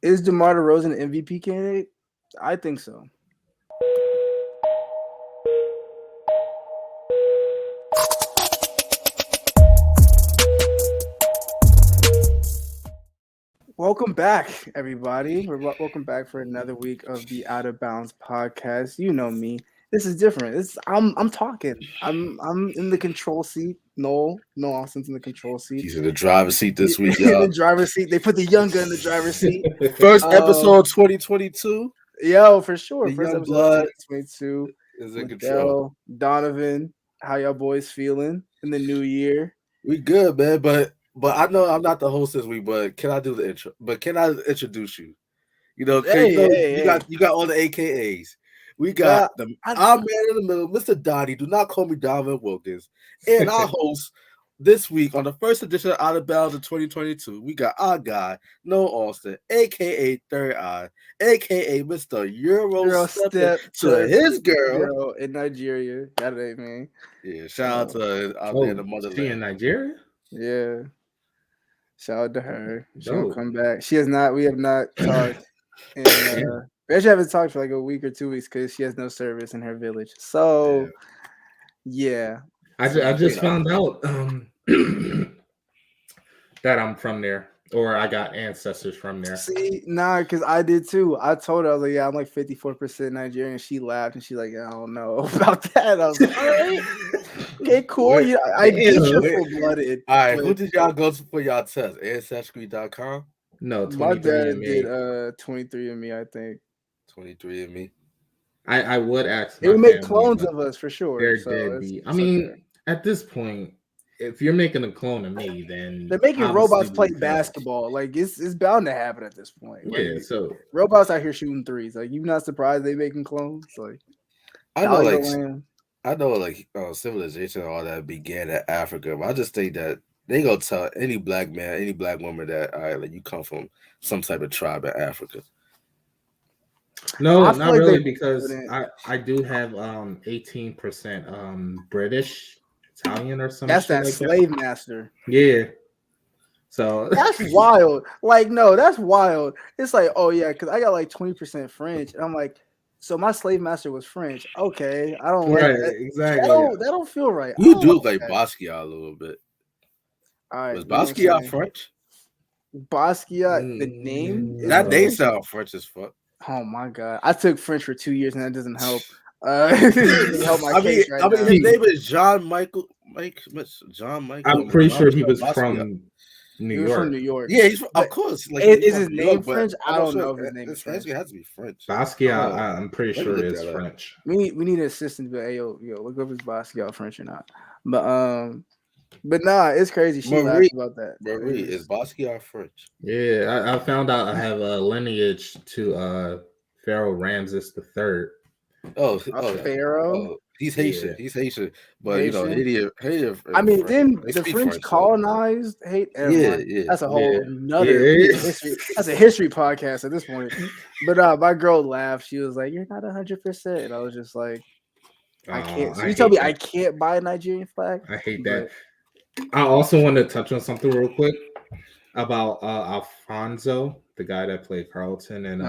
Is DeMar DeRozan an MVP candidate? I think so. Welcome back, everybody. Welcome back for another week of the Outta Bounds podcast. You know me. This is different. I'm talking. I'm in the control seat. No Austin's in the control seat. He's in the driver's seat this week, In y'all. the driver's seat. They put the young gun in the driver's seat. First episode 2022. Yo, for sure. The First young episode blood 2022. is in control. Donovan, how y'all boys feeling in the new year? We good, man. But I know I'm not the host this week. But can I do the intro? But can I introduce you? You know, you got all the AKAs. We got our man in the middle, Mr. Donnie. Do not call me Donovan Wilkins. And our host this week on the first edition of Outta Bounds in 2022, we got our guy, Noah Austin, aka Third Eye, aka Mr. Euro Step to his girl in Nigeria. That ain't me. Yeah, shout out to out there in the motherland. She in Nigeria? Yeah. Shout out to her. She'll come back. She has not. We have not talked. And we actually haven't talked for like a week or 2 weeks because she has no service in her village. So, yeah. I just found out that I'm from there, or I got ancestors from there. See, because I did too. I told her, I was like, yeah, I'm like 54% Nigerian. She laughed and she's like, I don't know about that. I was like, all right. Okay, cool. Yeah, I get you're full-blooded. All right, who did y'all go to for y'all test? Ancestry.com? No, my dad did 23andMe, I think. 23andMe. I would ask. It would make clones of us for sure. I mean, at this point, if you're making a clone of me, then they're making robots play basketball. Like it's bound to happen at this point. Yeah, like, so robots out here shooting threes. Like you're not surprised they making clones. Like I know, like civilization and all that began in Africa, but I just think that they gonna tell any black man, any black woman that all right, like you come from some type of tribe in Africa. No, not really, because I do have 18% British, Italian, or something. That's that slave master. Yeah. So that's wild. Like, no, that's wild. It's like, oh yeah, because I got like 20% French, and I'm like, so my slave master was French. Okay, I don't like that. Exactly. That don't feel right. You do like Basquiat a little bit. All right, was Basquiat French? Basquiat, the name? That name sound French as fuck. Oh my god, I took French for 2 years and that doesn't help. Help my case right now. His name is John Michael. I'm pretty sure he was from New York. From New York. Yeah, he's of course. Like, is his name French? I don't know if his name is French. It has to be French. Basquiat, I'm pretty sure it is French. We need an assistant to be like, hey, yo, look up if Basquiat French or not. But nah, it's crazy. She laughed about that. Marie, is Basquiat French? Yeah, I found out I have a lineage to Pharaoh Ramses III. Pharaoh. He's Haitian. Yeah. He's Haitian, but Haitian? I mean, then the French colonized everyone. Yeah. That's a whole another history. That's a history podcast at this point. But my girl laughed. She was like, "You're not 100%," and I was just like, "I can't." So you tell me I can't buy a Nigerian flag? I hate that. I also want to touch on something real quick about Alfonso, the guy that played Carlton and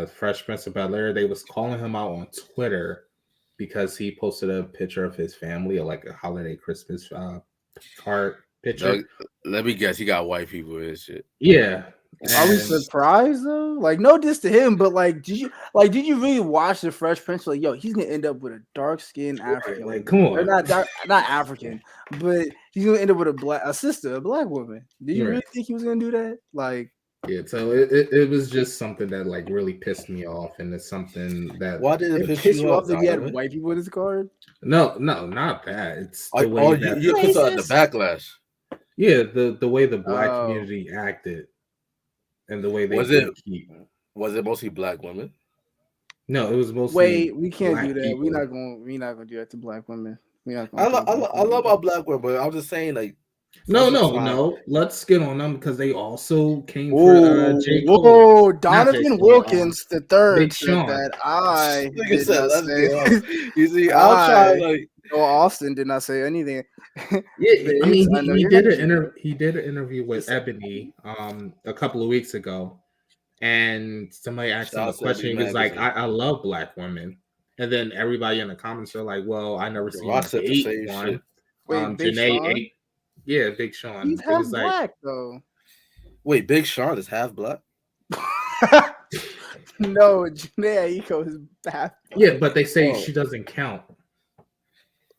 Fresh Prince of Bel-Air. They was calling him out on Twitter because he posted a picture of his family, like a holiday Christmas card picture. Let me guess, he got white people and shit. Yeah. Are we surprised though? Like, no diss to him, but like, did you really watch the Fresh Prince? Like, yo, he's gonna end up with a dark skinned African. Like, come on, or not African, but he's gonna end up with a black woman. Did you really think he was gonna do that? Like, yeah. So it was just something that like really pissed me off, and it's something that why did it piss you off that he had white people in his card? No, not that. It's the way you pissed on the backlash. Yeah, the way the black community acted. And the way they was it mostly black women? No, it was mostly. Wait, we can't do that. People. We're not gonna do that to black women. I love our black women, but I'm just saying, like, No. Let's get on them because they also came for J. Cole. Whoa, Donovan Wilkins the third said that. I did not say. You see, I'll try like. Well, Austin did not say anything. Yeah, I mean, he did an interview with Ebony a couple of weeks ago, and somebody asked him a question. He was like, "I love black women," and then everybody in the comments are like, "Well, I never seen you date one." Wait, Big Sean? Yeah, Big Sean. He's half black though. Wait, Big Sean is half black? No, Janae Aiko is half black. Yeah, but they say she doesn't count.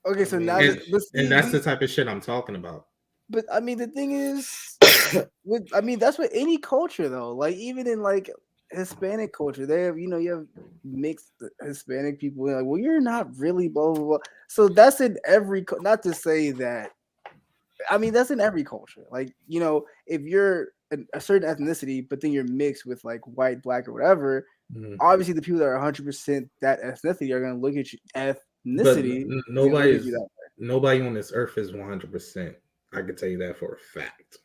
Okay, so now that's the type of shit I'm talking about. But I mean, the thing is, that's with any culture though. Like even in like Hispanic culture, they have you have mixed Hispanic people. Like, well, you're not really blah blah blah. So that's in every. Not to say that. I mean, that's in every culture. Like if you're a certain ethnicity, but then you're mixed with like white, black, or whatever. Mm-hmm. Obviously, the people that are 100% that ethnicity are going to look at you ethnicity. But nobody on this earth is 100%. I can tell you that for a fact.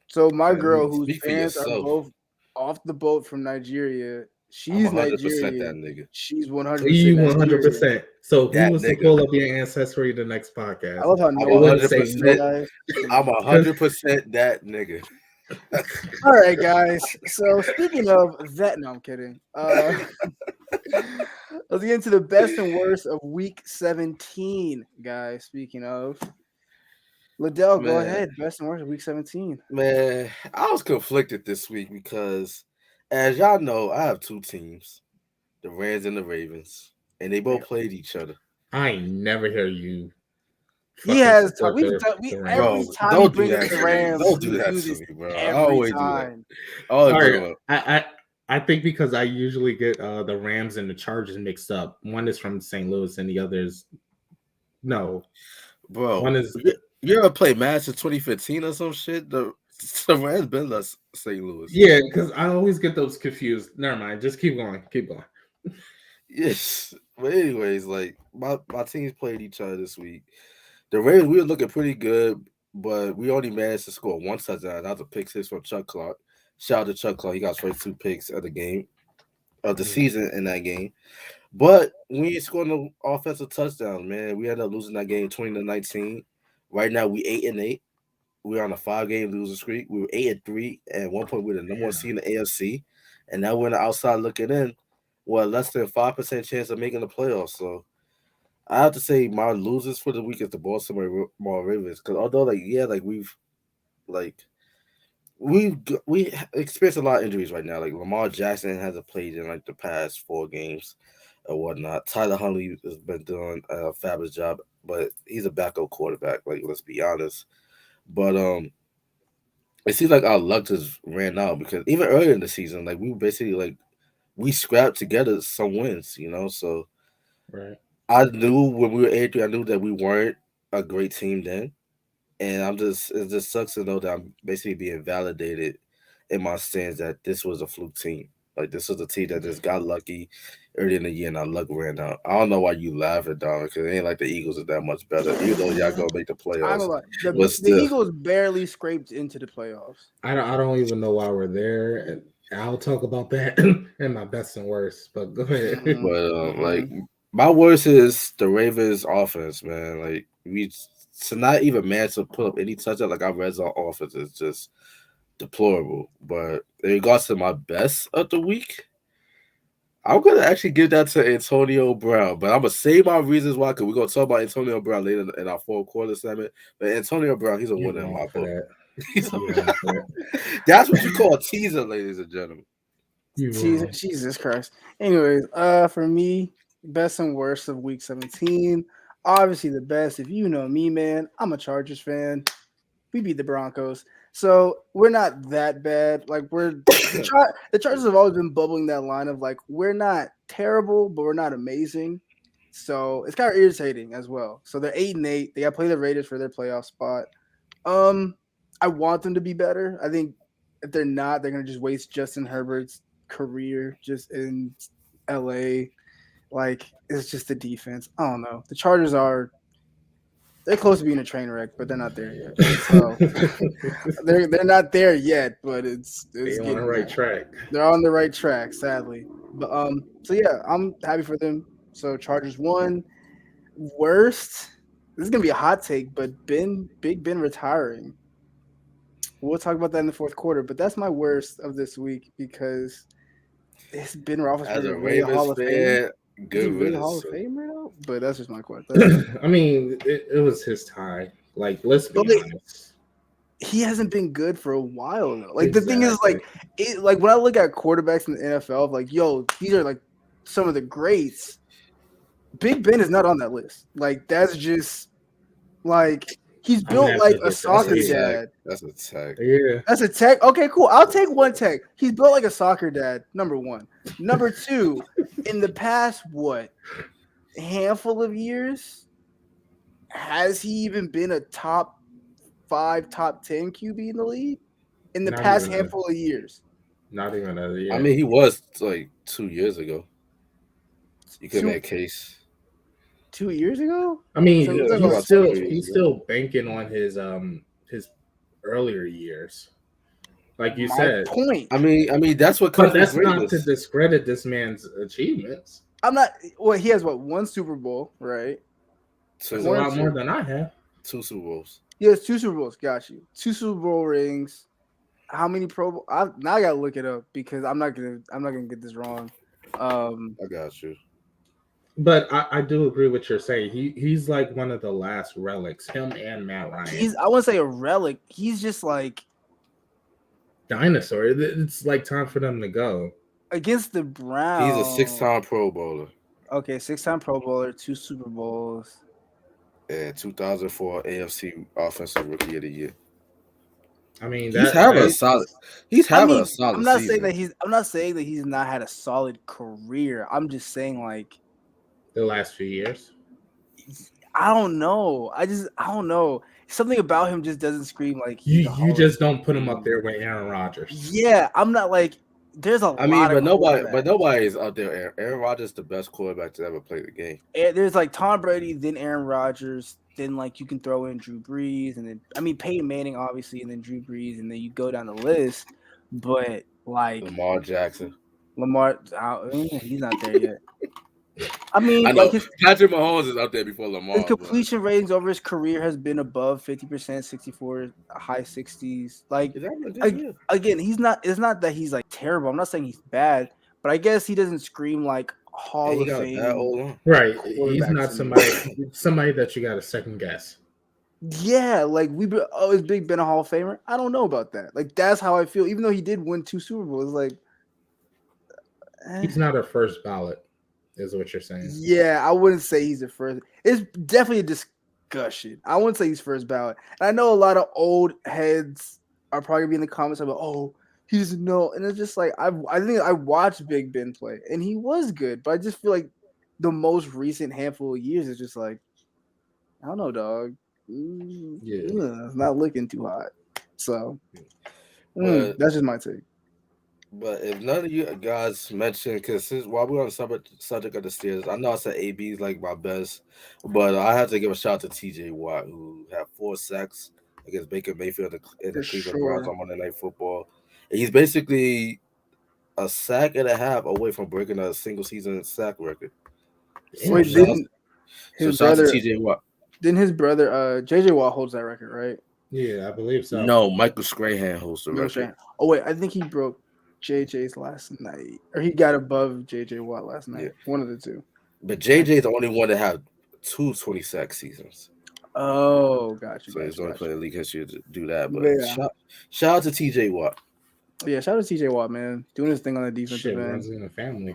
So my girl, whose parents are both off the boat from Nigeria, she's Nigerian. That nigga. She's 100%. You 100%. So who was to pull up your ancestry the next podcast? I love how no one say no. I'm 100% that nigga. All right, guys. So speaking of that, no, I'm kidding. Let's get into the best and worst of Week 17, guys. Speaking of, Liddell, go ahead. Best and worst of Week 17. Man, I was conflicted this week because, as y'all know, I have two teams, the Rams and the Ravens, and they both played each other. I ain't never hear you. He has. Every time he brings up the Rams, don't do that to me, bro. I always do that. I think because I usually get the Rams and the Chargers mixed up. One is from St. Louis and the other is no. Bro, one is you ever play Madden 2015 or some shit? The Rams been less St. Louis. Yeah, because I always get those confused. Never mind. Just keep going. Yes. But anyways, like my teams played each other this week. The Ravens, we were looking pretty good, but we only managed to score one touchdown. That was a pick six from Chuck Clark. Shout out to Chuck Clark. He got his first 2 picks of the game, of the season in that game. But we ain't scoring no offensive touchdowns, man. We ended up losing that game 20-19. Right now, we 8-8. We're on a 5-game losing streak. We were 8-3. At one point, we were the number 1 seed in the AFC. And now we're on the outside looking in. Well, less than 5% chance of making the playoffs. So I have to say my losers for the week is the Baltimore Ravens. Because although, we experienced a lot of injuries right now. Like Lamar Jackson hasn't played in like the past 4 games or whatnot. Tyler Huntley has been doing a fabulous job, but he's a backup quarterback. Like, let's be honest. But it seems like our luck just ran out because even earlier in the season, like we basically we scrapped together some wins, So right. I knew when we were 8-3, I knew that we weren't a great team then. And it just sucks to know that I'm basically being validated in my stance that this was a fluke team. Like, this was a team that just got lucky early in the year and our luck ran out. I don't know why you laughing, Don, because it ain't like the Eagles are that much better, even though y'all going to make the playoffs. The Eagles barely scraped into the playoffs. I don't even know why we're there. And I'll talk about that in my best and worst, but go ahead. But, my worst is the Ravens offense, man. Like, to not even manage to put up any touchdown, like our red zone offense is just deplorable. But in regards to my best of the week, I'm going to actually give that to Antonio Brown. But I'm going to say my reasons why, because we're going to talk about Antonio Brown later in our 4th quarter segment. But Antonio Brown, he's a winner in my book. That's what you call a teaser, ladies and gentlemen. Jesus Christ. Anyways, for me, best and worst of Week 17. Obviously, the best. If you know me, man, I'm a Chargers fan. We beat the Broncos, so we're not that bad. Like the Chargers have always been bubbling that line of like we're not terrible, but we're not amazing. So it's kind of irritating as well. So they're 8-8. They got to play the Raiders for their playoff spot. I want them to be better. I think if they're not, they're gonna just waste Justin Herbert's career just in LA. Like, it's just the defense. I don't know. The Chargers are They're close to being a train wreck, but they're not there yet. So they're not there yet, but it's they're on the right track. They're on the right track, sadly. But so yeah, I'm happy for them. So Chargers won. Worst. This is gonna be a hot take, but Big Ben retiring. We'll talk about that in the fourth quarter. But that's my worst of this week because it's Ben Roethlisberger really a Hall of Fame. Good, really Hall of Famer though. But that's just my question. I mean, it was his time. Like, let's be honest. He hasn't been good for a while though. Like the thing is, like when I look at quarterbacks in the NFL, like these are like some of the greats. Big Ben is not on that list. Like that's just like he's built like a soccer dad. That's a tech. Yeah, that's a tech. Okay, cool. I'll take one tech. He's built like a soccer dad. Number one. Number two. In the past, handful of years, has he even been a top 5, top 10 QB in the league? In the past handful of years. Not even a year. I mean, he was like 2 years ago. You could make a case. 2 years ago? I mean, he's still banking on his earlier years. Like you said. Point. I mean that's what comes. But that's not to discredit this man's achievements. I'm not. Well, he has one Super Bowl, right? So it's a lot more than I have. 2 Super Bowls. He has 2 Super Bowls. Got you. 2 Super Bowl rings. How many Pro Bowl? Now I gotta look it up because I'm not gonna get this wrong. I got you. But I do agree with what you're saying. He's like one of the last relics. Him and Matt Ryan. I wouldn't say a relic. He's just like dinosaur. It's like time for them to go. Against the Browns. He's a 6-time Pro Bowler. Okay, 6-time Pro Bowler, 2 Super Bowls. And 2004 AFC Offensive Rookie of the Year. I mean, he's having a solid I'm not season. saying that he's not had a solid career. I'm just saying like the last few years. I don't know. I don't know. Something about him just doesn't scream like you just don't put him up there with Aaron Rodgers. Yeah, I'm not like there's a lot. I mean, but nobody is out there. Aaron Rodgers is the best quarterback to ever play the game. And there's like Tom Brady, then Aaron Rodgers, then like you can throw in Drew Brees, and then Peyton Manning obviously, and then Drew Brees, and then you go down the list. But like Lamar Jackson, he's not there yet. I mean, I know Patrick Mahomes is out there before Lamar. His completion ratings over his career has been above 50%, 64, high 60s. Like again, he's not. It's not that he's like terrible. I'm not saying he's bad, but I guess he doesn't scream like Hall of Fame. Right. He's not somebody that you got to second guess. Yeah, like is Big Ben a Hall of Famer? I don't know about that. Like that's how I feel. Even though he did win 2 Super Bowls, like he's not a first ballot. Is what you're saying. Yeah, I wouldn't say he's the first. It's definitely a discussion. I wouldn't say he's first ballot. And I know a lot of old heads are probably gonna be in the comments about, oh, he doesn't know. And it's just like I think I watched Big Ben play, and he was good, but I just feel like the most recent handful of years is just like, I don't know, dog. It's not looking too hot. So that's just my take. But if none of you guys mentioned, because while we're on the subject of the Steelers, I know I said AB is like my best, but I have to give a shout out to TJ Watt, who had 4 sacks against Baker Mayfield in the Cleveland Browns on Monday Night Football. And he's basically a sack and a half away from breaking a single season sack record. Wait, his brother TJ Watt. Then his brother, JJ Watt holds that record, right? Yeah, I believe so. No, Michael Strahan holds the record. Oh wait, I think he broke JJ's last night, or he got above JJ Watt last night. Yeah. One of the two. But JJ is the only one that had 2 20-sack seasons. Oh, gotcha. So he's the only player in league history to do that. But shout out to TJ Watt. Yeah, shout out to TJ Watt, man, doing his thing on the defensive end. Runs in the family.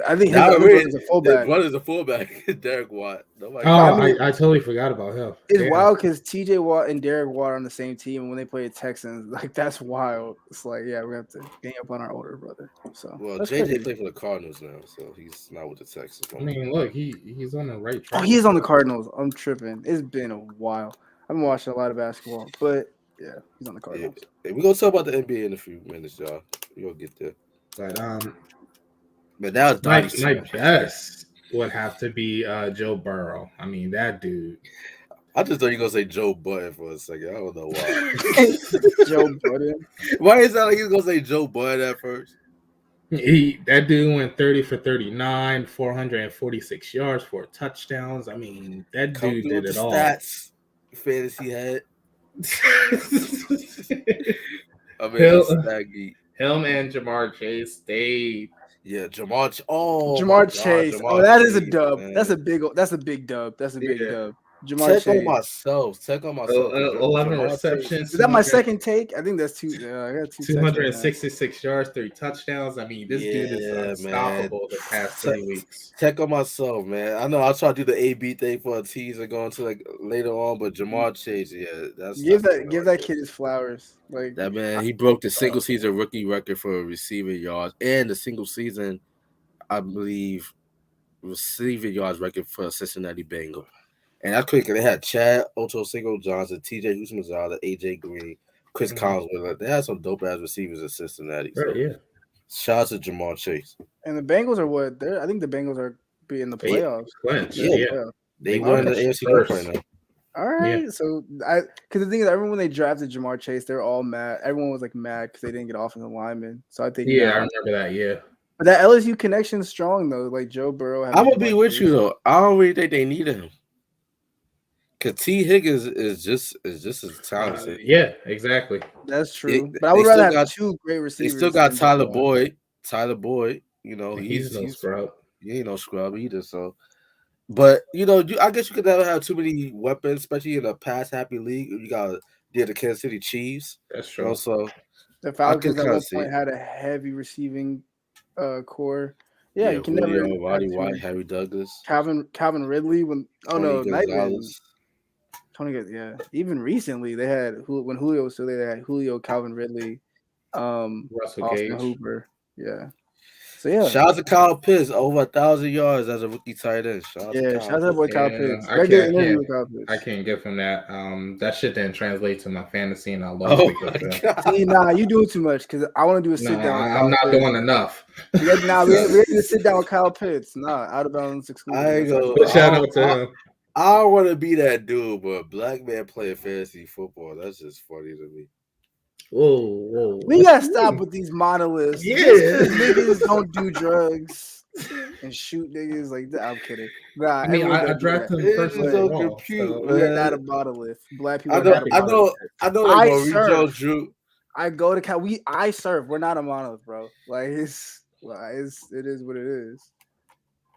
I think his brother is a fullback. His brother's a fullback. Derek Watt. I totally forgot about him. It's wild because TJ Watt and Derek Watt are on the same team, and when they play the Texans, like that's wild. It's like, yeah, we have to gang up on our older brother. So JJ played for the Cardinals now, so he's not with the Texans. I mean, look, he's on the right track. Oh, he is on the Cardinals. I'm tripping. It's been a while. I've been watching a lot of basketball, but yeah, he's on the Cardinals. Yeah, we're gonna talk about the NBA in a few minutes, y'all. We're gonna get there. But But now it's my best would have to be Joe Burrow. I mean, that dude. I just thought you were gonna say Joe Budden for a second. I don't know why. Joe Budden. Why is that like you gonna say Joe Budden at first? That dude went 30 for 39, 446 yards, 4 touchdowns. I mean, that dude did it all. Stats, fantasy head. I mean, him and Jamar Chase, Jamar Chase. That is a dub. Man. That's a big dub. That's a big dub. Check on myself. 11 receptions. Is that my second take? I think that's two. I got 266 yards, 3 touchdowns. I mean, this dude is unstoppable the past 3 weeks. Check on myself, man. I know I'll try to do the AB thing for a teaser going to like later on, but Jamar Chase, that's give that kid his flowers. Like that man, he broke the single season rookie record for receiving yards and the single season, I believe, receiving yards record for a Cincinnati Bengal. And that's quick. They had Chad Ochocinco Johnson, TJ Houshmandzadeh, AJ Green, Chris Collinsworth. They had some dope ass receivers in Cincinnati. So. Right, Shout out to Jamar Chase. And the Bengals are what? I think the Bengals are in the playoffs. They won the AFC North right now. All right. So because the thing is, everyone when they drafted Jamar Chase, they're all mad. Everyone was like mad because they didn't get offensive linemen. So I think I remember that. Yeah. But that LSU connection is strong though. Like Joe Burrow. I'm gonna be with you though. I don't really think they needed him. Cause T. Higgins is just as talented. Yeah, exactly. That's true. But I would rather have 2 great receivers. They still got Tyler Boyd. He's no scrub. He ain't no scrub either. So, but I guess you could never have too many weapons, especially in a pass-happy league. You got the Kansas City Chiefs. That's true. So the Falcons at one point had a heavy receiving core. Yeah, you can never. Roddy White, Harry Douglas, Calvin Ridley. Even recently they had when Julio was still there. They had Julio, Calvin Ridley, Russell Gage, Hooper. Yeah. So yeah. Shout out to Kyle Pitts, over 1,000 yards as a rookie tight end. Shout out to that boy Kyle Pitts. I can't give him that. That shit didn't translate to my fantasy, and I love it. See, you doing too much because I want to do a sit down. I'm not doing enough. We're going to sit down with Kyle Pitts. Out of bounds exclusive. Shout out to him. I don't want to be that dude, but black man playing fantasy football, that's just funny to me. Whoa. We gotta stop with these monoliths. Yeah. Niggas don't do drugs and shoot niggas like that. I'm kidding. Nah, I drafted him first overall. We're not a monolith. Black people I know I go to Cal. I serve. We're not a monolith, bro. Like it is what it is.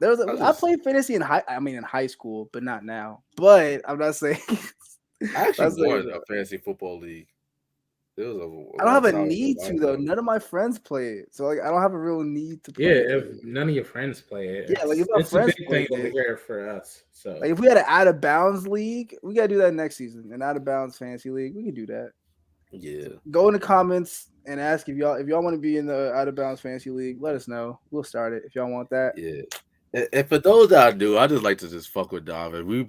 I played fantasy in high school, but not now. But I'm not saying I actually won a fantasy football league. I don't have a need to though. None of my friends play it, so like I don't have a real need to play it. Yeah, if none of your friends play it, if our friends play it, here for us. So like if we had an Out of Bounds league, we gotta do that next season. An Out of Bounds fantasy league, we can do that. Yeah. Go in the comments and ask if y'all want to be in the Out of Bounds fantasy league. Let us know. We'll start it if y'all want that. Yeah. And for those that do, I just like to just fuck with Donovan. We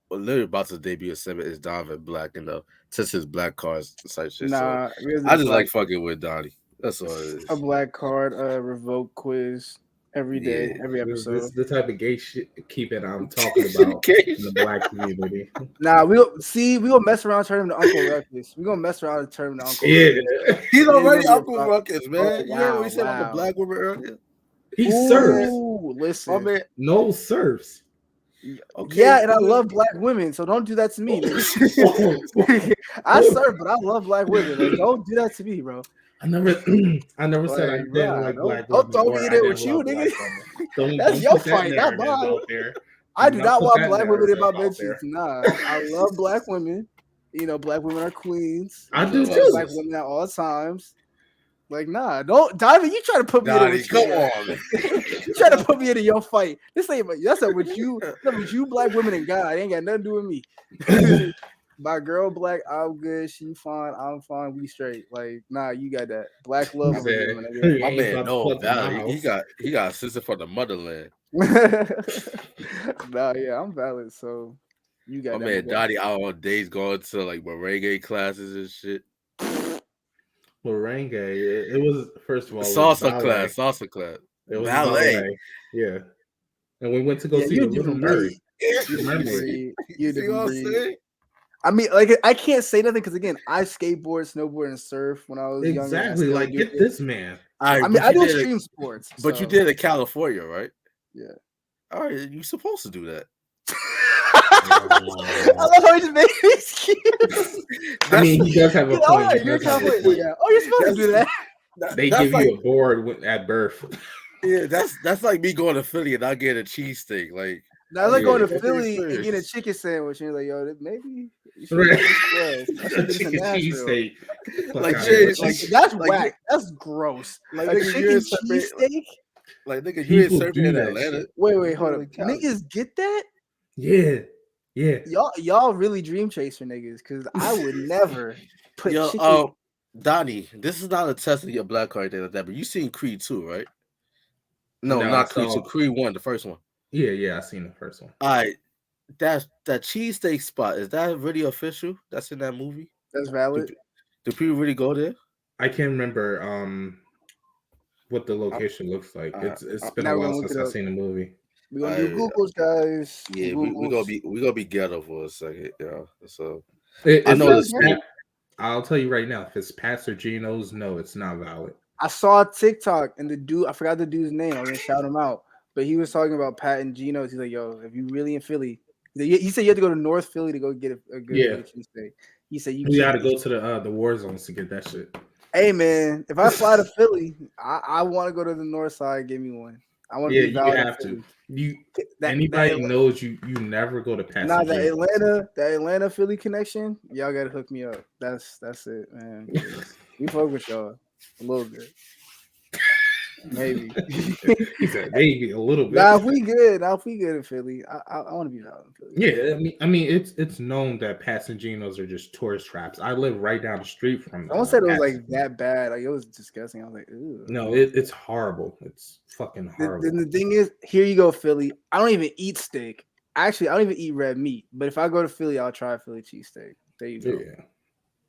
literally about to debut a 7 is Donovan Black, since his black cards such shit. Nah, so I just like fucking with Donnie. That's all it is. A black card, revoke quiz every day, every episode. This is the type of gay shit keeping I'm talking about in the black community. Nah, we'll mess around and turn him to Uncle Ruckus. We're gonna mess around and turn him to Uncle Ruckus. He's already Uncle Ruckus, man. You heard what we said about the black woman earlier? He serves. Listen. My man. No serves. Okay. Yeah, and I love black women, so don't do that to me. I serve, but I love black women. Like, don't do that to me, bro. I never said I didn't like black women. Don't throw me in there with you, nigga. That's your fight, not mine. I do not want black women in my bed sheets. Nah, I love black women. Black women are queens. I do too. Black women at all times. Like, nah, don't, Diamond. You try to put me in it. Come on, man. You try to put me into your fight. This ain't. That's up with you. That's with you, black women and God. It ain't got nothing to do with me. My girl, black. I'm good. She fine. I'm fine. We straight. Like, nah, you got that. Black love. My man, no valid. He got a sister from the motherland. Nah, yeah, I'm valid. So you got. My man, Dottie out on days going to like merengue classes and shit. Merengue. It was first of all salsa class. It was ballet. Yeah. and we went to go see the Little Mermaid. You different breed. I mean, like, I can't say nothing because again, I skateboard, snowboard, and surf when I was younger. Exactly, like get this man. I mean, I do extreme sports, but you did it in California, right? Yeah. All right, you're supposed to do that. I love how he just made excuses. I mean, he does have a point. Right, you're California. Yeah. Oh, you're supposed to do that. They give you a board at birth. Yeah, that's like me going to Philly and I get a cheesesteak. Like that's like going to Philly and getting a chicken sandwich and you're like, yo, maybe you should chicken cheesesteak. Like that's whack. That's gross. Like chicken cheesesteak. Like nigga, you ain't surfing in Atlanta. Wait, hold up. Niggas get that? Yeah. Y'all really dream chaser niggas because I would never put chicken. Donnie, this is not a test of your black card like that, but you seen Creed 2, right? No, not Creed 2. Creed 1, the first one. Yeah, I seen the first one. All right, that cheesesteak spot, is that really official? That's in that movie? That's valid. Do people really go there? I can't remember what the location looks like. It's been a while since I've seen the movie. We're gonna do Googles, guys. Yeah, we gonna be ghetto for a second, yeah. So I know it's I'll tell you right now, if it's Pat's or Geno's, no, it's not valid. I saw a TikTok and the dude, I forgot the dude's name. I was gonna shout him out, but he was talking about Pat and Geno's. He's like, "Yo, if you really in Philly," he said you have to go to North Philly to go get a good cheesesteak. He said you got to go to the war zones to get that shit. Hey man, if I fly to Philly, I want to go to the North Side. Give me one. I want to be valid. You have to. Anybody knows you never go to Pasadena. Nah, the Atlanta Philly connection, y'all gotta hook me up. That's it, man. We fuck with y'all a little bit. Maybe. He said maybe a little bit. If we good in Philly, I want to be out in Philly. Yeah, I mean it's known that Pats and Geno's are just tourist traps. I live right down the street from them. I said it was like that bad. Like it was disgusting. I was like, ew. No, it's horrible. It's fucking horrible. The thing is, here you go, Philly. I don't even eat steak. Actually, I don't even eat red meat. But if I go to Philly, I'll try a Philly cheesesteak. There you go. Yeah.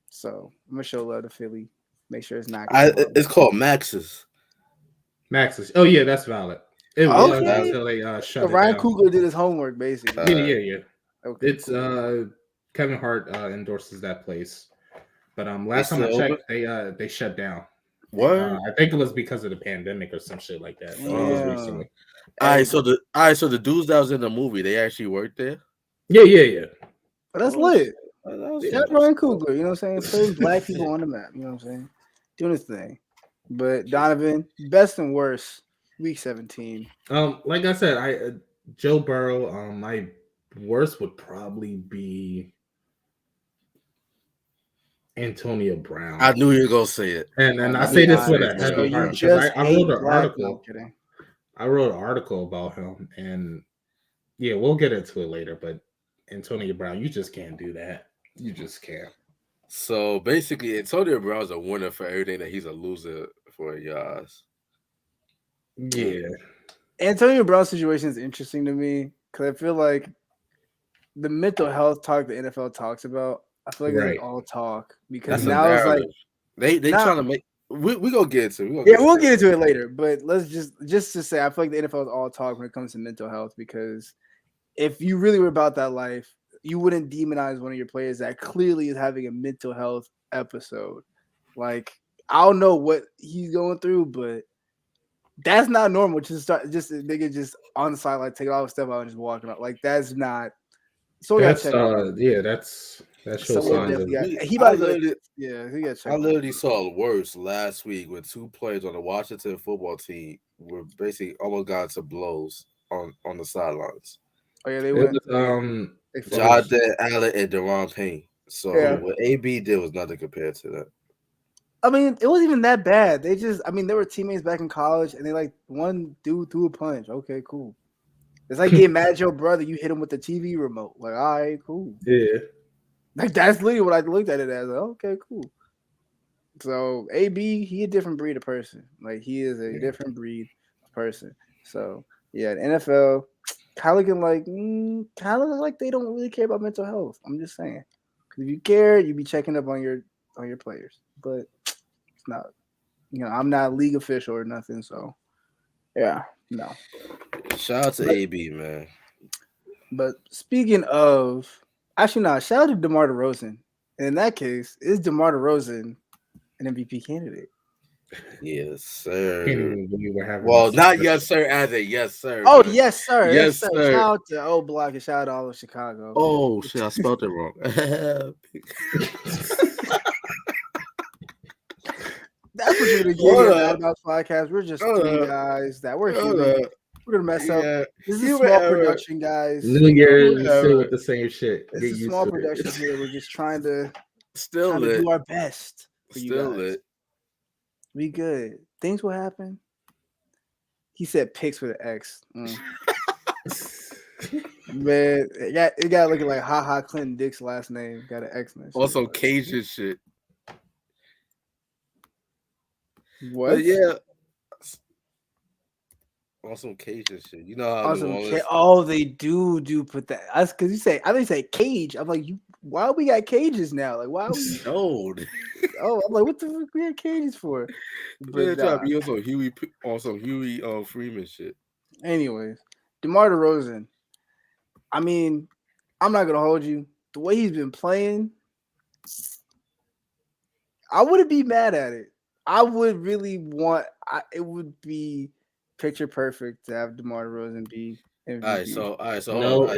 So I'm gonna show love to Philly. Make sure it's not. It's called Max's. Oh yeah, that's valid. It was until they shut it Ryan down. Coogler did his homework basically. Yeah. Okay. It's Kevin Hart endorses that place, but last time I checked, they shut down. What? I think it was because of the pandemic or some shit like that. So it was recently. All right, so the dudes that was in the movie, they actually worked there. Yeah. But that's lit. That's Ryan Coogler. You know what I'm saying? Putting black people on the map. You know what I'm saying? Doing his thing. But Donovan, best and worst, week 17. Like I said, Joe Burrow. My worst would probably be Antonio Brown. I knew you were gonna say it, and I say this with a heavy heart because I wrote an article. I wrote an article about him, and yeah, we'll get into it later. But Antonio Brown, you just can't do that. You just can't. So basically, Antonio Brown's a winner for everything that he's a loser for y'all's. Yeah. Antonio Brown's situation is interesting to me because I feel like the mental health talk the NFL talks about, I feel like they all talk because now it's like they trying to make. We gonna get into it. We'll get into it later. But let's just to say, I feel like the NFL is all talk when it comes to mental health because if you really were about that life, you wouldn't demonize one of your players that clearly is having a mental health episode. Like, I don't know what he's going through, but that's not normal. Just nigga just on the sideline, take all the stuff out and just walking out. Like, that's not. So that's that shows signs of. He got checked. I literally saw worse last week with two players on the Washington football team were basically almost got to blows on the sidelines. Oh yeah, they went. Jonathan Allen and Deron Payne. So what AB did was nothing compared to that. I mean, it wasn't even that bad. They were teammates back in college, and they like one dude threw a punch. Okay, cool. It's like getting mad at your brother. You hit him with the TV remote. Like, all right, cool. Yeah. Like that's literally what I looked at it as. Like, okay, cool. So AB, he a different breed of person. Like he is a different breed of person. So yeah, the NFL kind of looking like they don't really care about mental health. I'm just saying. Because if you care, you'd be checking up on your players. But it's not. I'm not a league official or nothing. So yeah, no. Shout out to AB, man. But speaking of, actually, no. Shout out to DeMar DeRozan. In that case, is DeMar DeRozan an MVP candidate? Yes, sir. Well, not yes, sir, as a yes, sir. Oh, yes, sir. Yes, sir. Shout out to O Block and shout out to all of Chicago. Oh, shit, I spelled it wrong. That's what you're going to get on the Outta Bounds podcast. We're just three guys that we're human. We're going to mess up. This is a small production, guys. New Year, still with the same shit. It's a small production here. We're just trying to do our best for you guys. Lit. We good. Things will happen. He said pics with an X. Man, it got looking like Clinton Dick's last name. Got an X in it. Also Cajun shit. What? But yeah. On some Cajun shit. You know how they do put that. That's because I think say cage. I'm like, why we got cages now? Like, why are we old? I'm like, what the fuck we got cages for? But try to be on some Huey Freeman shit. Anyways, DeMar DeRozan. I mean, I'm not gonna hold you. The way he's been playing, I wouldn't be mad at it. I would really want. It would be picture perfect to have DeMar DeRozan be MVP. All right, so hold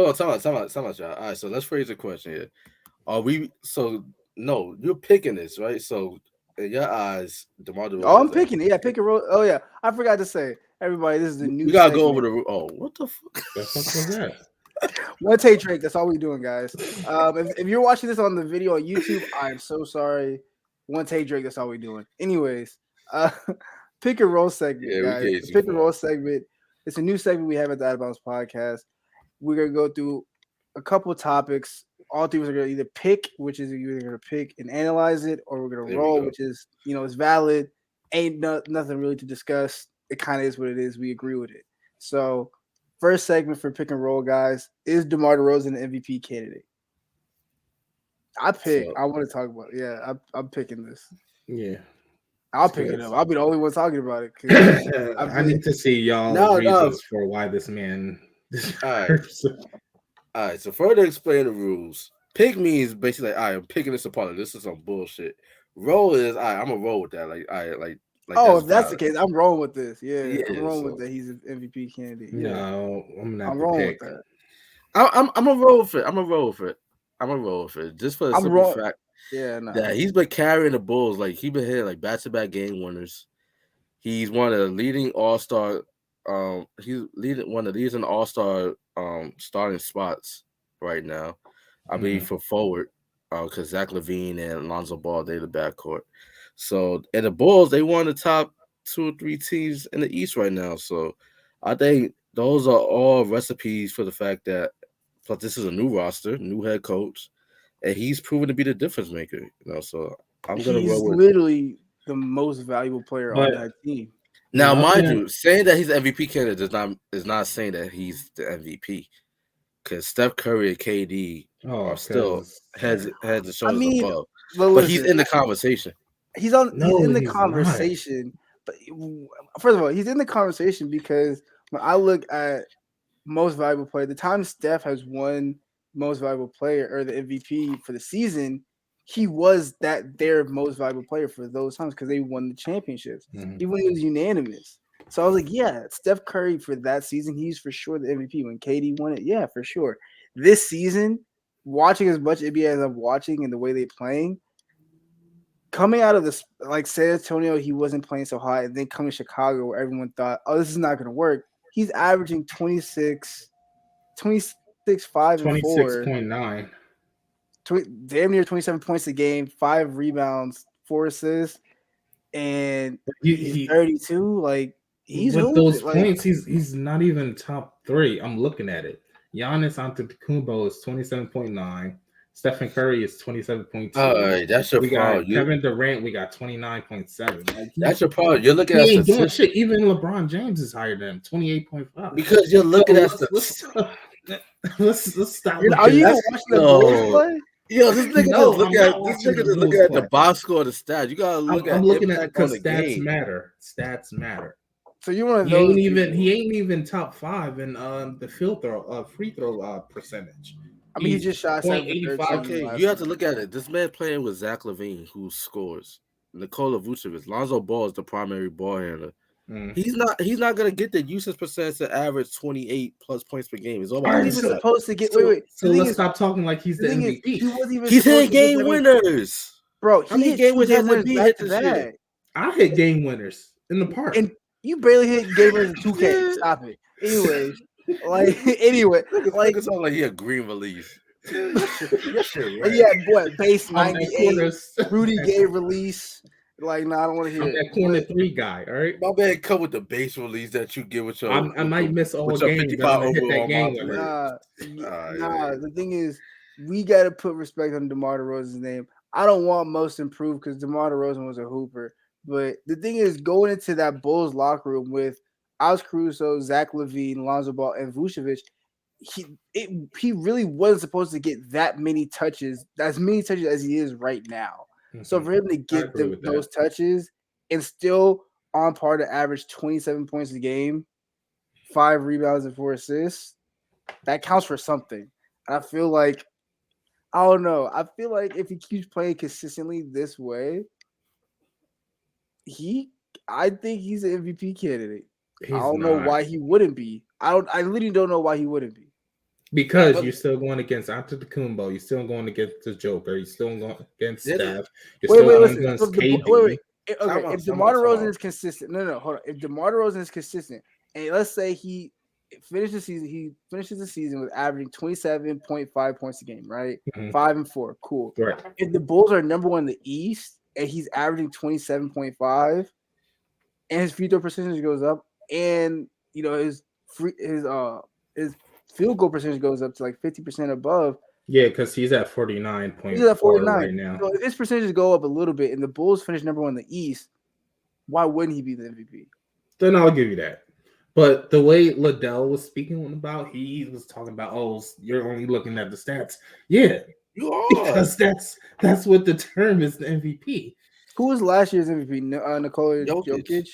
on, time out, y'all. All right, so let's phrase the question here. No, you're picking this, right? So in your eyes, DeMar DeRozan. Oh, I'm picking it. Yeah, pick a role. Oh yeah, I forgot to say, everybody, this is the new. We gotta go over the. Oh, what the fuck? The fuck was that? One take Drake. That's all we're doing, guys. If you're watching this on the video on YouTube, I'm so sorry. One take Drake. That's all we're doing. Anyways, pick a role segment, guys. Pick a role segment. It's a new segment we have at the Outta Bounds podcast. We're gonna go through a couple of topics. All three of us are gonna either pick, which is you're gonna pick and analyze it, or we're gonna roll, which is it's valid. Ain't nothing really to discuss. It kind of is what it is. We agree with it. So, first segment for pick and roll, guys, is DeMar DeRozan an MVP candidate? I want to talk about it. Yeah, I'm picking this. Yeah. I'll pick it up. I'll be the only one talking about it. I need to see y'all reasons for why this man. All right. So further explain the rules. Pick means basically, I'm picking this apart. This is some bullshit. Roll is, I'm gonna roll with that. If that's the case, I'm rolling with this. Yeah, I'm rolling with that. He's an MVP candidate. Yeah. No, I'm rolling with that. I'm gonna roll with it. I'm gonna roll with it just for the simple fact. Yeah, no. That he's been carrying the Bulls. Like, he's been hitting like back-to-back game winners. He's one of the leading all-star. He's one of the leaders in all-star starting spots right now. I mean, for forward, because Zach LaVine and Lonzo Ball, they're the backcourt. So, and the Bulls, they won the top 2 or 3 teams in the East right now. So, I think those are all recipes for the fact that, plus this is a new roster, new head coach. And he's proven to be the difference maker, So I'm gonna roll with. He's literally the most valuable player on that team. Now, mind you, saying that he's an MVP candidate is not saying that he's the MVP, because Steph Curry and KD are still heads and shoulders above. But he's in the conversation. He's in the conversation. But first of all, he's in the conversation because when I look at most valuable player, the time Steph has won most valuable player or the MVP for the season, he was their most valuable player for those times because they won the championships. Even when he was unanimous. So I was like, yeah, Steph Curry for that season, he's for sure the MVP. When KD won it, yeah, for sure. This season, watching as much NBA as I'm watching and the way they're playing, coming out of this, like San Antonio, he wasn't playing so high, and then coming to Chicago where everyone thought, oh, this is not going to work. He's averaging 26, 5, and 4. 26.9. Damn near 27 points a game, 5 rebounds, 4 assists, and he's 32. Like, he's with those points, he's not even top 3. I'm looking at it. Giannis Antetokounmpo is 27.9. Stephen Curry is 27.2. All right, that's your problem. Kevin Durant, we got 29.7. Like, that's your problem. You're looking at shit. Even LeBron James is higher than him, 28.5. Because you're looking at let's stop. Are you watching the Bulls play? Yo, this nigga just looking at the box score, the stats. You gotta look at. I'm looking at because stats matter. Stats matter. So you want to? He ain't even top 5 in the free throw percentage. I mean, he just shot 7-13. Okay, you have to look at it. This man playing with Zach LaVine, who scores. Nikola Vucevic, Lonzo Ball is the primary ball handler. He's not gonna get the usage percentage to average 28 plus points per game. He's almost supposed to get. So let's stop talking like he's the MVP. He's hitting game winners, bro. How many game winners hit this year? I hit game winners in the park, and you barely hit game winners in 2K. Stop it. Anyway, it's all like he a green release. Yeah, boy, base 98. Rudy Gay release. Like, no, I don't want to hear it. That corner 3 guy, all right? My man come with the base release that you give with your. I might miss all games. Hit that game. The thing is, we got to put respect on DeMar DeRozan's name. I don't want most improved because DeMar DeRozan was a hooper. But the thing is, going into that Bulls locker room with Alex Caruso, Zach LaVine, Lonzo Ball, and Vucevic, he really wasn't supposed to get that many touches, as many touches as he is right now. Mm-hmm. So for him to get those touches and still on par to average 27 points a game, 5 rebounds and 4 assists, that counts for something. I feel like, I don't know. I feel like if he keeps playing consistently this way, I think he's an MVP candidate. I don't know why he wouldn't be. I literally don't know why he wouldn't be. Because you're still going against Antetokounmpo, you're still going against the Joker, you're still going against Steph, you're still going against KD. Wait. Okay, if DeMar DeRozan is consistent, hold on. If DeMar DeRozan is consistent, and let's say he finishes the season with averaging 27.5 points a game, right? Mm-hmm. 5 and 4, cool. Right. If the Bulls are number 1 in the East and he's averaging 27.5, and his free throw percentage goes up, and his field goal percentage goes up to like 50% above. Yeah, because he's at 49.4 right now. So if his percentages go up a little bit and the Bulls finish number 1 in the East, why wouldn't he be the MVP? Then I'll give you that. But the way Liddell was speaking about, he was talking about, you're only looking at the stats. Yeah, you are. Because that's what determines the MVP. Who was last year's MVP? Nikola Jokic.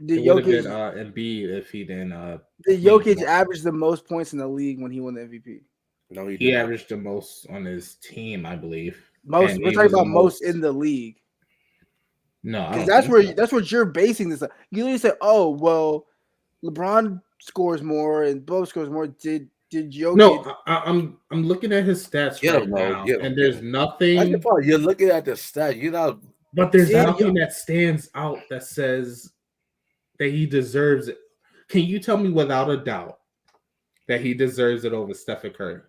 Did Jokic Embiid if he didn't? Did Jokic average the most points in the league when he won the MVP? No, he didn't. He averaged the most on his team, I believe. Most. We're talking about most in the league. No, because that's what you're basing this on. You literally said, "Oh, well, LeBron scores more and Bo scores more." Did Jokic? No, I'm looking at his stats now, and there's nothing. You're looking at the stats. You're not. But there's nothing that stands out that says that he deserves it. Can you tell me without a doubt that he deserves it over Stephen Curry?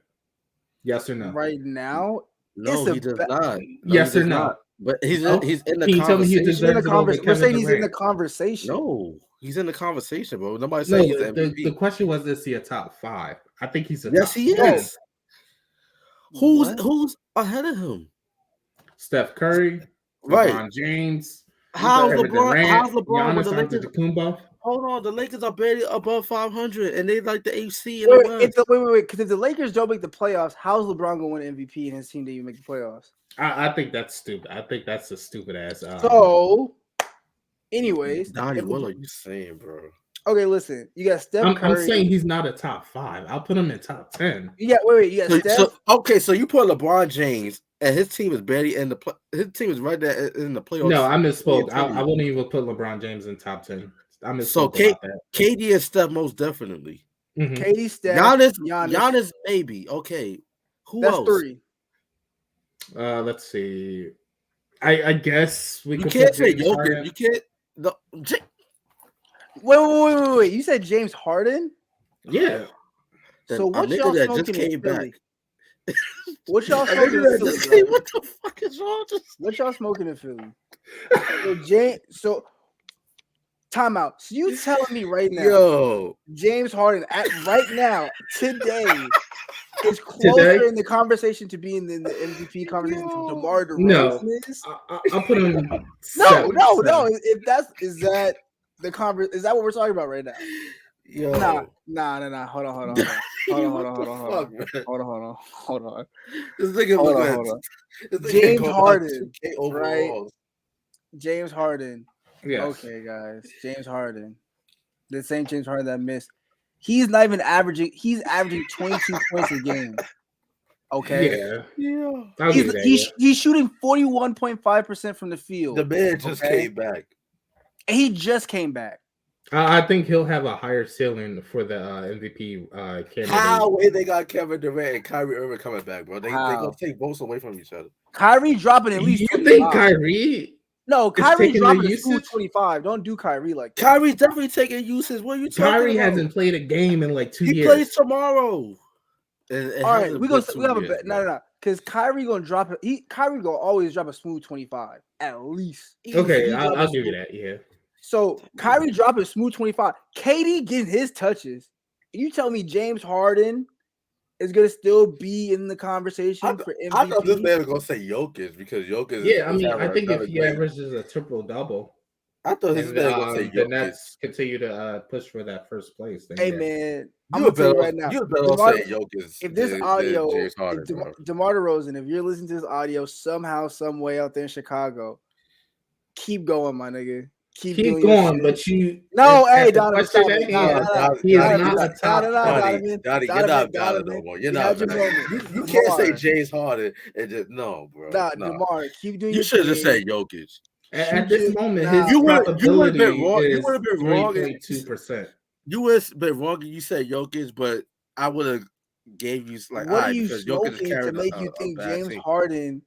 Yes or no? Right now, no, he does not. Yes or no? But he's in the Can you tell me he deserves it over We're saying he's in the conversation. No, he's in the conversation, bro. Nobody's saying he's the MVP. The question was, is he a top 5? I think he's a yes, top he is. Who's ahead of him? Steph Curry, right? LeBron James. How's LeBron? Giannis Antetokounmpo? Hold on, the Lakers are barely above 500, and they like the AC. Wait. Because if the Lakers don't make the playoffs, how's LeBron going to win MVP and his team didn't even make the playoffs? I think that's stupid. I think that's a stupid ass. So, anyways, Donnie, what are you saying, bro? Okay, listen. You got Steph Curry. I'm saying he's not a top 5. I'll put him in top 10. Yeah, wait. You got Steph. So you put LeBron James, and his team is barely in the his team is right there in the playoffs. No, I misspoke. I wouldn't even put LeBron James in top 10. I misspoke. So KD and Steph most definitely. Mm-hmm. KD, Steph, Giannis, maybe. Okay, who else? That's 3. Let's see. I guess we. You can't say Jokic. You can't. No. Wait. You said James Harden? Yeah. So what y'all smoking in Philly? What y'all smoking in Philly? What the fuck is wrong? What y'all smoking in Philly? So timeout. So you telling me right now, James Harden right now today is closer in the conversation to being in the MVP conversation to DeMar DeRozan? No, I'll put him. No. If is that what we're talking about right now? Nah. Hold on. This nigga James Harden, right? James Harden Yes. Okay, guys. James Harden. The same James Harden that missed. He's not even averaging. He's averaging 22 points a game. Okay. Yeah. He's shooting 41.5% from the field. The man just came back. And he just came back. I think he'll have a higher ceiling for the MVP candidate. How they got Kevin Durant and Kyrie Irving coming back, bro? They gonna take votes away from each other. Kyrie dropping at least. You think Kyrie? No, Kyrie dropping a smooth 25. Don't do Kyrie like that. Kyrie's definitely taking usage. What are you talking Kyrie about? hasn't played a game in like 2 years. He plays tomorrow. All right, we have a bet. No. Because Kyrie gonna drop it. Kyrie gonna always drop a smooth 25 at least. Okay, I'll give you that. Yeah. So Kyrie dropping smooth 25. KD getting his touches. You tell me James Harden is gonna still be in the conversation for MVP? I thought this man was gonna say Jokic because Jokic. Yeah, I mean, I think if he averages a triple double, I thought his man was gonna say Jokic. Then that's continue to push for that first place. Then, hey man, I'm gonna tell you right now. You better say Jokic. If this audio, DeMar DeRozan, if you're listening to this audio somehow, some way out there in Chicago, keep going, my nigga. Keep going, but you. No, hey, Donovan. He is not a top. Donovan, you're not valid no more. You're not valid. You can't say James Harden and just no, bro. Nah, DeMar, keep doing. You should just say Jokic. At this moment, his probability is 3.2%. You would have been wrong if you said Jokic, but I would have gave you like what are you smoking to make you think James Harden?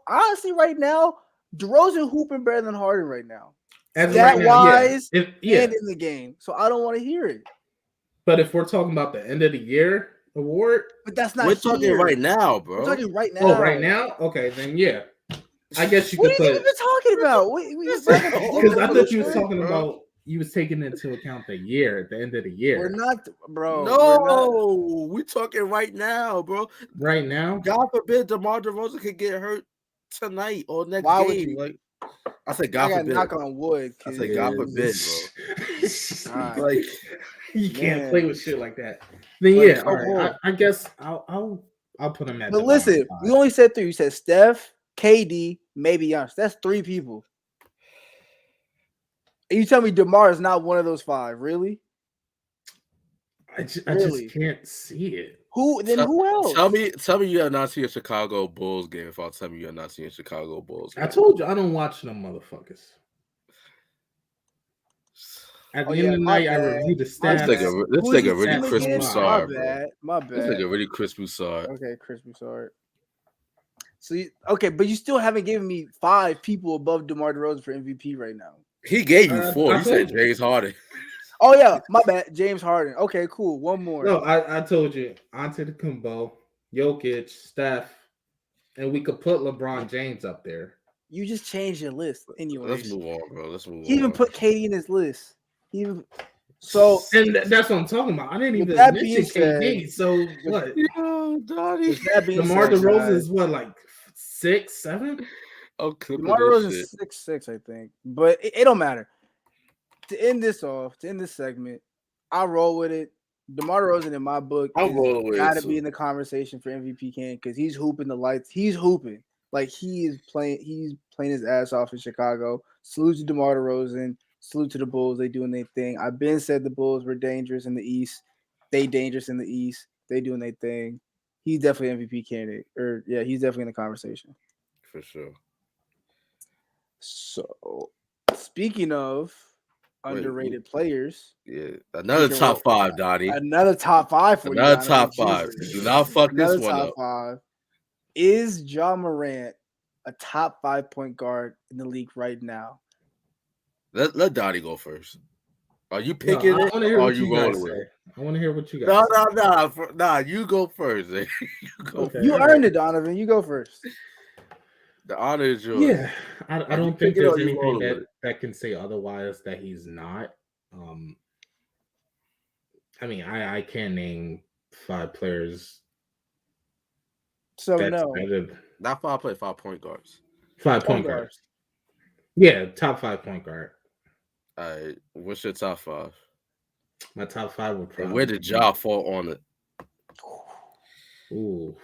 Honestly, right now, DeRozan hooping better than Harden right now. Stat-wise and in the game. So I don't want to hear it. But if we're talking about the end of the year award, but that's not. We're talking right now, bro. We're talking right now. Oh, right now? Okay, then yeah. I guess you could put. What are you even talking about? Because I thought you was talking about. You was taking into account the year at the end of the year. We're not, bro. No, we're talking right now, bro. Right now, God forbid DeMar DeRozan could get hurt tonight or next game. Like I said, God forbid. Knock on wood. I said, God forbid, bro. Like you can't play with shit like that. Then yeah, all right. I guess I'll put him at. But listen, we only said 3. You said Steph, KD, maybe Giannis. That's 3 people. And you tell me DeMar is not one of those 5, really? I just can't see it. Who else? Tell me you have not seen a Chicago Bulls game if I'll tell me you have not seen a Chicago Bulls game. I told you I don't watch them motherfuckers. At the end of the night, I review the stats. This nigga really Chris Broussard, My bad. This nigga really Chris Broussard. Okay, Chris Broussard. So but you still haven't given me 5 people above DeMar DeRozan for MVP right now. He gave you 4. You said James Harden. Oh yeah, my bad. James Harden. Okay, cool. One more. No, I told you. Antetokounmpo, Jokic, Steph, and we could put LeBron James up there. You just changed your list anyway. Let's move on, bro. He even put KD in his list. So and that's what I'm talking about. I didn't even mention KD. So what? Yo, Donnie. DeMar DeRozan is what, like 6, 7? Okay, DeMar DeRozan is 6'6", I think. But it don't matter. To end this segment, I roll with it. DeMar DeRozan in my book gotta be in the conversation for MVP because he's hooping the lights. He's hooping. Like he's playing his ass off in Chicago. Salute to DeMar DeRozan. Salute to the Bulls. They doing their thing. I've been said the Bulls were dangerous in the East. They dangerous in the East. They doing their thing. He's definitely MVP candidate. He's definitely in the conversation. For sure. So, speaking of underrated players. Yeah, another top 5, Donnie. Another top 5 for another you, top 5. Do not fuck this one up. 5. Is Ja Morant a top 5 point guard in the league right now? Let Donnie go first. Are you picking it or are you rolling with it? I want to hear what you guys say. No. You go first. You earned it, Donovan. You go first. The honor is yours. Yeah, I don't think there's anything that can say otherwise that he's not. I mean, I can't name 5 players. So no, not 5 players, 5 point guards. 5 point guards. Yeah, top 5 point guard. All right, what's your top 5? My top 5 would probably. And where did Ja fall on it? Ooh.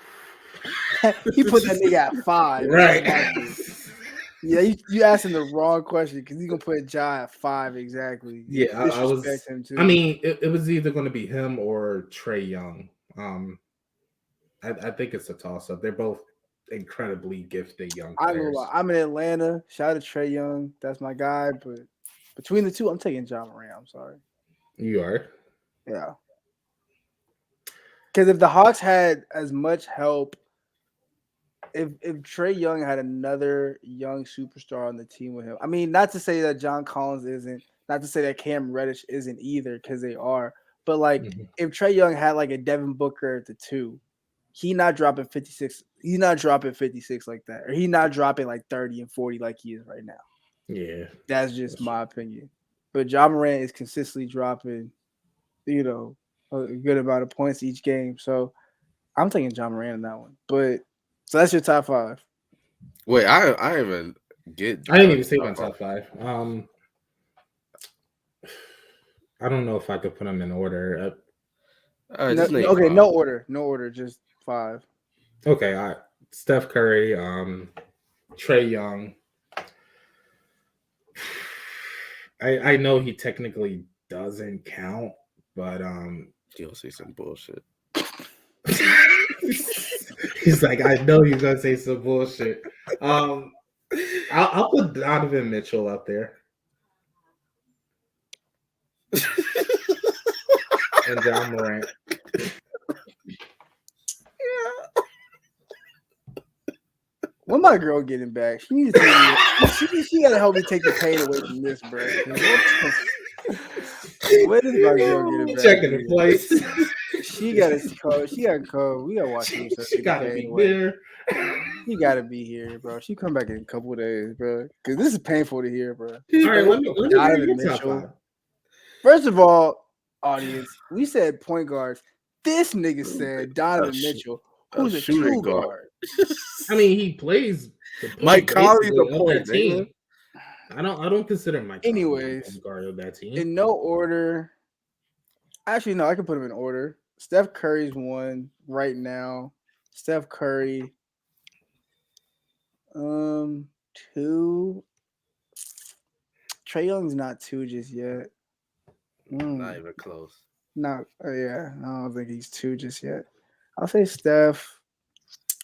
He put that nigga at 5. Right. Yeah, you asking the wrong question because he's gonna put Ja at 5 exactly. Yeah, I was. Him too. I mean, it was either going to be him or Trae Young. I think it's a toss up. They're both incredibly gifted young players. I'm in Atlanta. Shout out to Trae Young. That's my guy. But between the two, I'm taking Ja Morant. I'm sorry. You are? Yeah. Because if the Hawks had as much help, if Trae Young had another young superstar on the team with him, I mean, not to say that John Collins isn't, not to say that Cam Reddish isn't either, because they are. But like, if Trae Young had like a Devin Booker at the 2, he not dropping 56. He's not dropping 56 like that, or he not dropping like 30 and 40 like he is right now. Yeah, that's just my opinion. But Ja Morant is consistently dropping, a good amount of points each game. So I'm taking Ja Morant in that one. But so that's your top 5. Wait, I didn't even say my top 5. I don't know if I could put them in order. No order, just 5. Okay, all right. Steph Curry, Trae Young. I know he technically doesn't count, but you'll say some bullshit. He's like, I know he's gonna say some bullshit. I'll put Donovan Mitchell up there. And Ja Morant. When my girl getting back, she needs to take me. She gotta help me take the pain away from this, bro. When is my girl getting back? Checking the place. She gotta come. She gotta come. We gotta watch this. She gotta be here. She gotta be here, bro. She come back in a couple of days, bro. Because this is painful to hear, bro. All right, let me Donovan Mitchell. First of all, audience, we said point guards. This nigga said Donovan Mitchell, who's a shooting guard. I mean, he plays. Mike Conley's the point team. I don't consider Mike. Anyways, guard of that team. In no order. Actually, no, I can put him in order. Steph Curry's 1 right now. Steph Curry. 2. Trae Young's not 2 just yet. Not even close. Yeah, I don't think he's 2 just yet. I'll say Steph.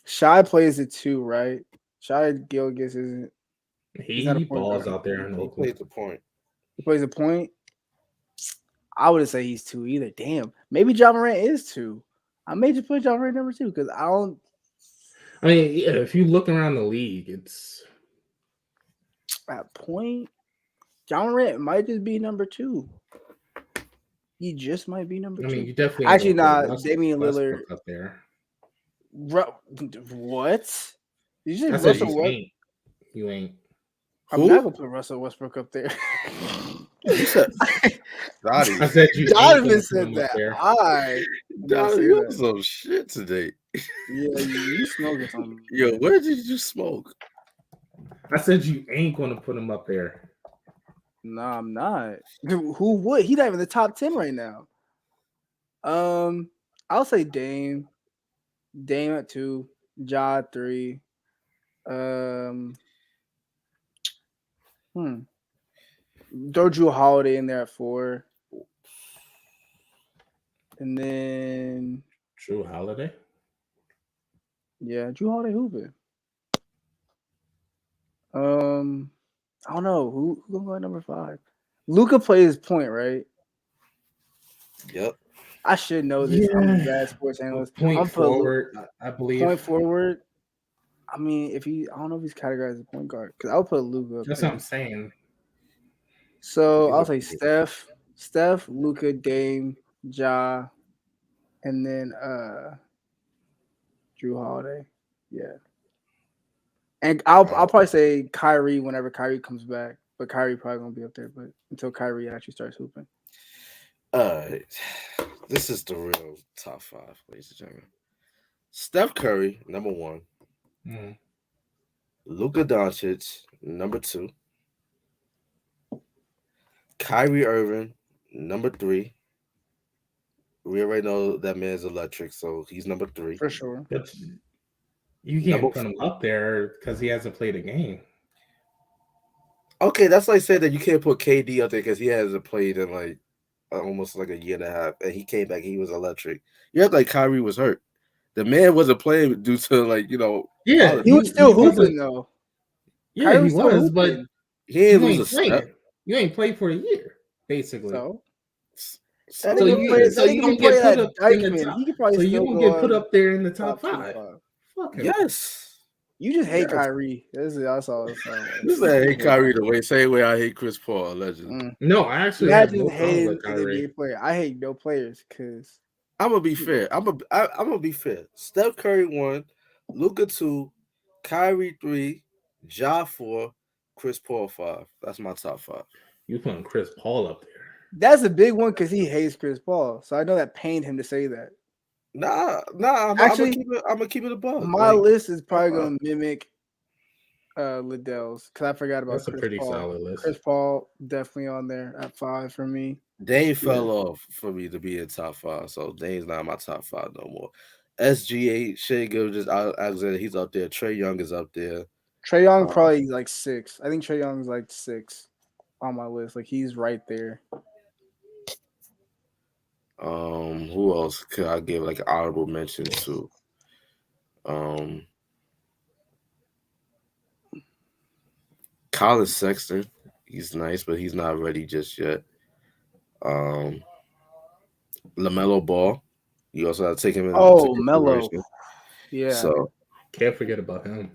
Shai plays the 2, right? Shai Gilgeous isn't. He balls out there. He plays the point. He plays the point. I wouldn't say he's 2 either. Damn. Maybe Ja Morant is 2. I may just put Ja Morant number 2 because I don't. I mean, yeah, if you look around the league, it's at point. Ja Morant might just be number 2. He just might be number 2. I mean, you definitely actually not. Damian Lillard up there. What? You say Russell Westbrook? You ain't. I'm not gonna put Russell Westbrook up there. I said you. Donovan said that. Donovan, you some shit today. Yeah, you smoking something. Yo, where did you smoke? I said you ain't gonna put him up there. No, I'm not. Who would? He's not even the top 10 right now. I'll say Dame. Dame at 2. Ja at 3. Throw Drew Holiday in there at 4. And then Drew Holiday? Yeah, Drew Holiday hooping. I don't know. Who gonna go at number 5? Luka plays point, right? Yep. I should know this. Yeah. I'm a bad sports analyst. Point forward, I believe. Point forward. I mean, I don't know if he's categorized as a point guard because I'll put Luka. That's what I'm saying. So I'll say Steph, Luka, Dame, Ja, and then Drew Holiday. Yeah. And I'll probably say Kyrie whenever Kyrie comes back, but Kyrie probably won't be up there. But until Kyrie actually starts hooping. This is the real top 5, ladies and gentlemen. Steph Curry, number 1. Luka Doncic, number 2. Kyrie Irving, number 3. We already know that man's electric, so he's number 3. For sure. You can't put him up there because he hasn't played a game. Okay, that's like saying that you can't put KD up there because he hasn't played in like almost like a year and a half, and he came back. He was electric. You act like Kyrie was hurt. The man wasn't playing due to Yeah, he was still hooping though. Yeah, Kyrie he was, but he didn't lose a step. You ain't played for a year, basically. So you don't get put up in the top. He could probably so you don't get put up there in the top 5. Fuck him. Yes. You just hate Kyrie. That's all it's saying. You say I hate Kyrie the same way I hate Chris Paul, allegedly. No, I actually imagine hating an NBA player. I hate no players because I'm gonna be fair. I'm gonna be fair. Steph Curry 1, Luka 2, Kyrie 3, Ja 4, Chris Paul 5. That's my top 5. You putting Chris Paul up there? That's a big one because he hates Chris Paul. So I know that pained him to say that. Nah. Actually, I'm gonna keep it above. My list is probably gonna mimic Liddell's because I forgot about That's Chris a pretty Paul. solid list. Chris Paul definitely on there at 5 for me. Dame fell off for me to be in top 5, so Dame's not my top 5 no more. SGA, Shea Gilgeous, Alexander, he's up there. Trae Young is up there. Trae Young probably like 6. I think Trae Young's like 6 on my list. Like he's right there. Who else could I give like an honorable mention to? Colin Sexton, he's nice, but he's not ready just yet. LaMelo Ball, you also have to take him into Melo, yeah. So can't forget about him.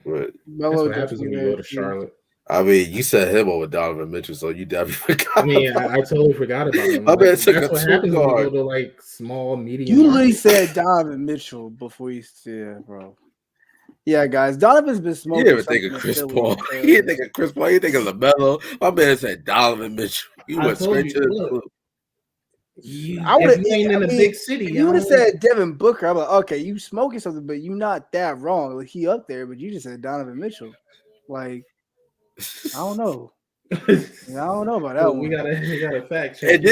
Right. Melo, that's what happens when you go to Charlotte. I mean, you said him over Donovan Mitchell, so you definitely forgot. I mean, I totally forgot about him. That's what happens when you go to like small, medium. You literally said Donovan Mitchell before you said, bro. Yeah, guys, Donovan's been smoking. You didn't think of Chris Paul. You didn't think of Chris Paul. You think of LaMelo. My man said Donovan Mitchell. You went straight to the club. I would have in a big city. You would have said Devin Booker. I'm like, okay, you smoking something, but you not that wrong. Like he up there, but you just said Donovan Mitchell. Like, I don't know. I don't know about that one. We gotta fact check.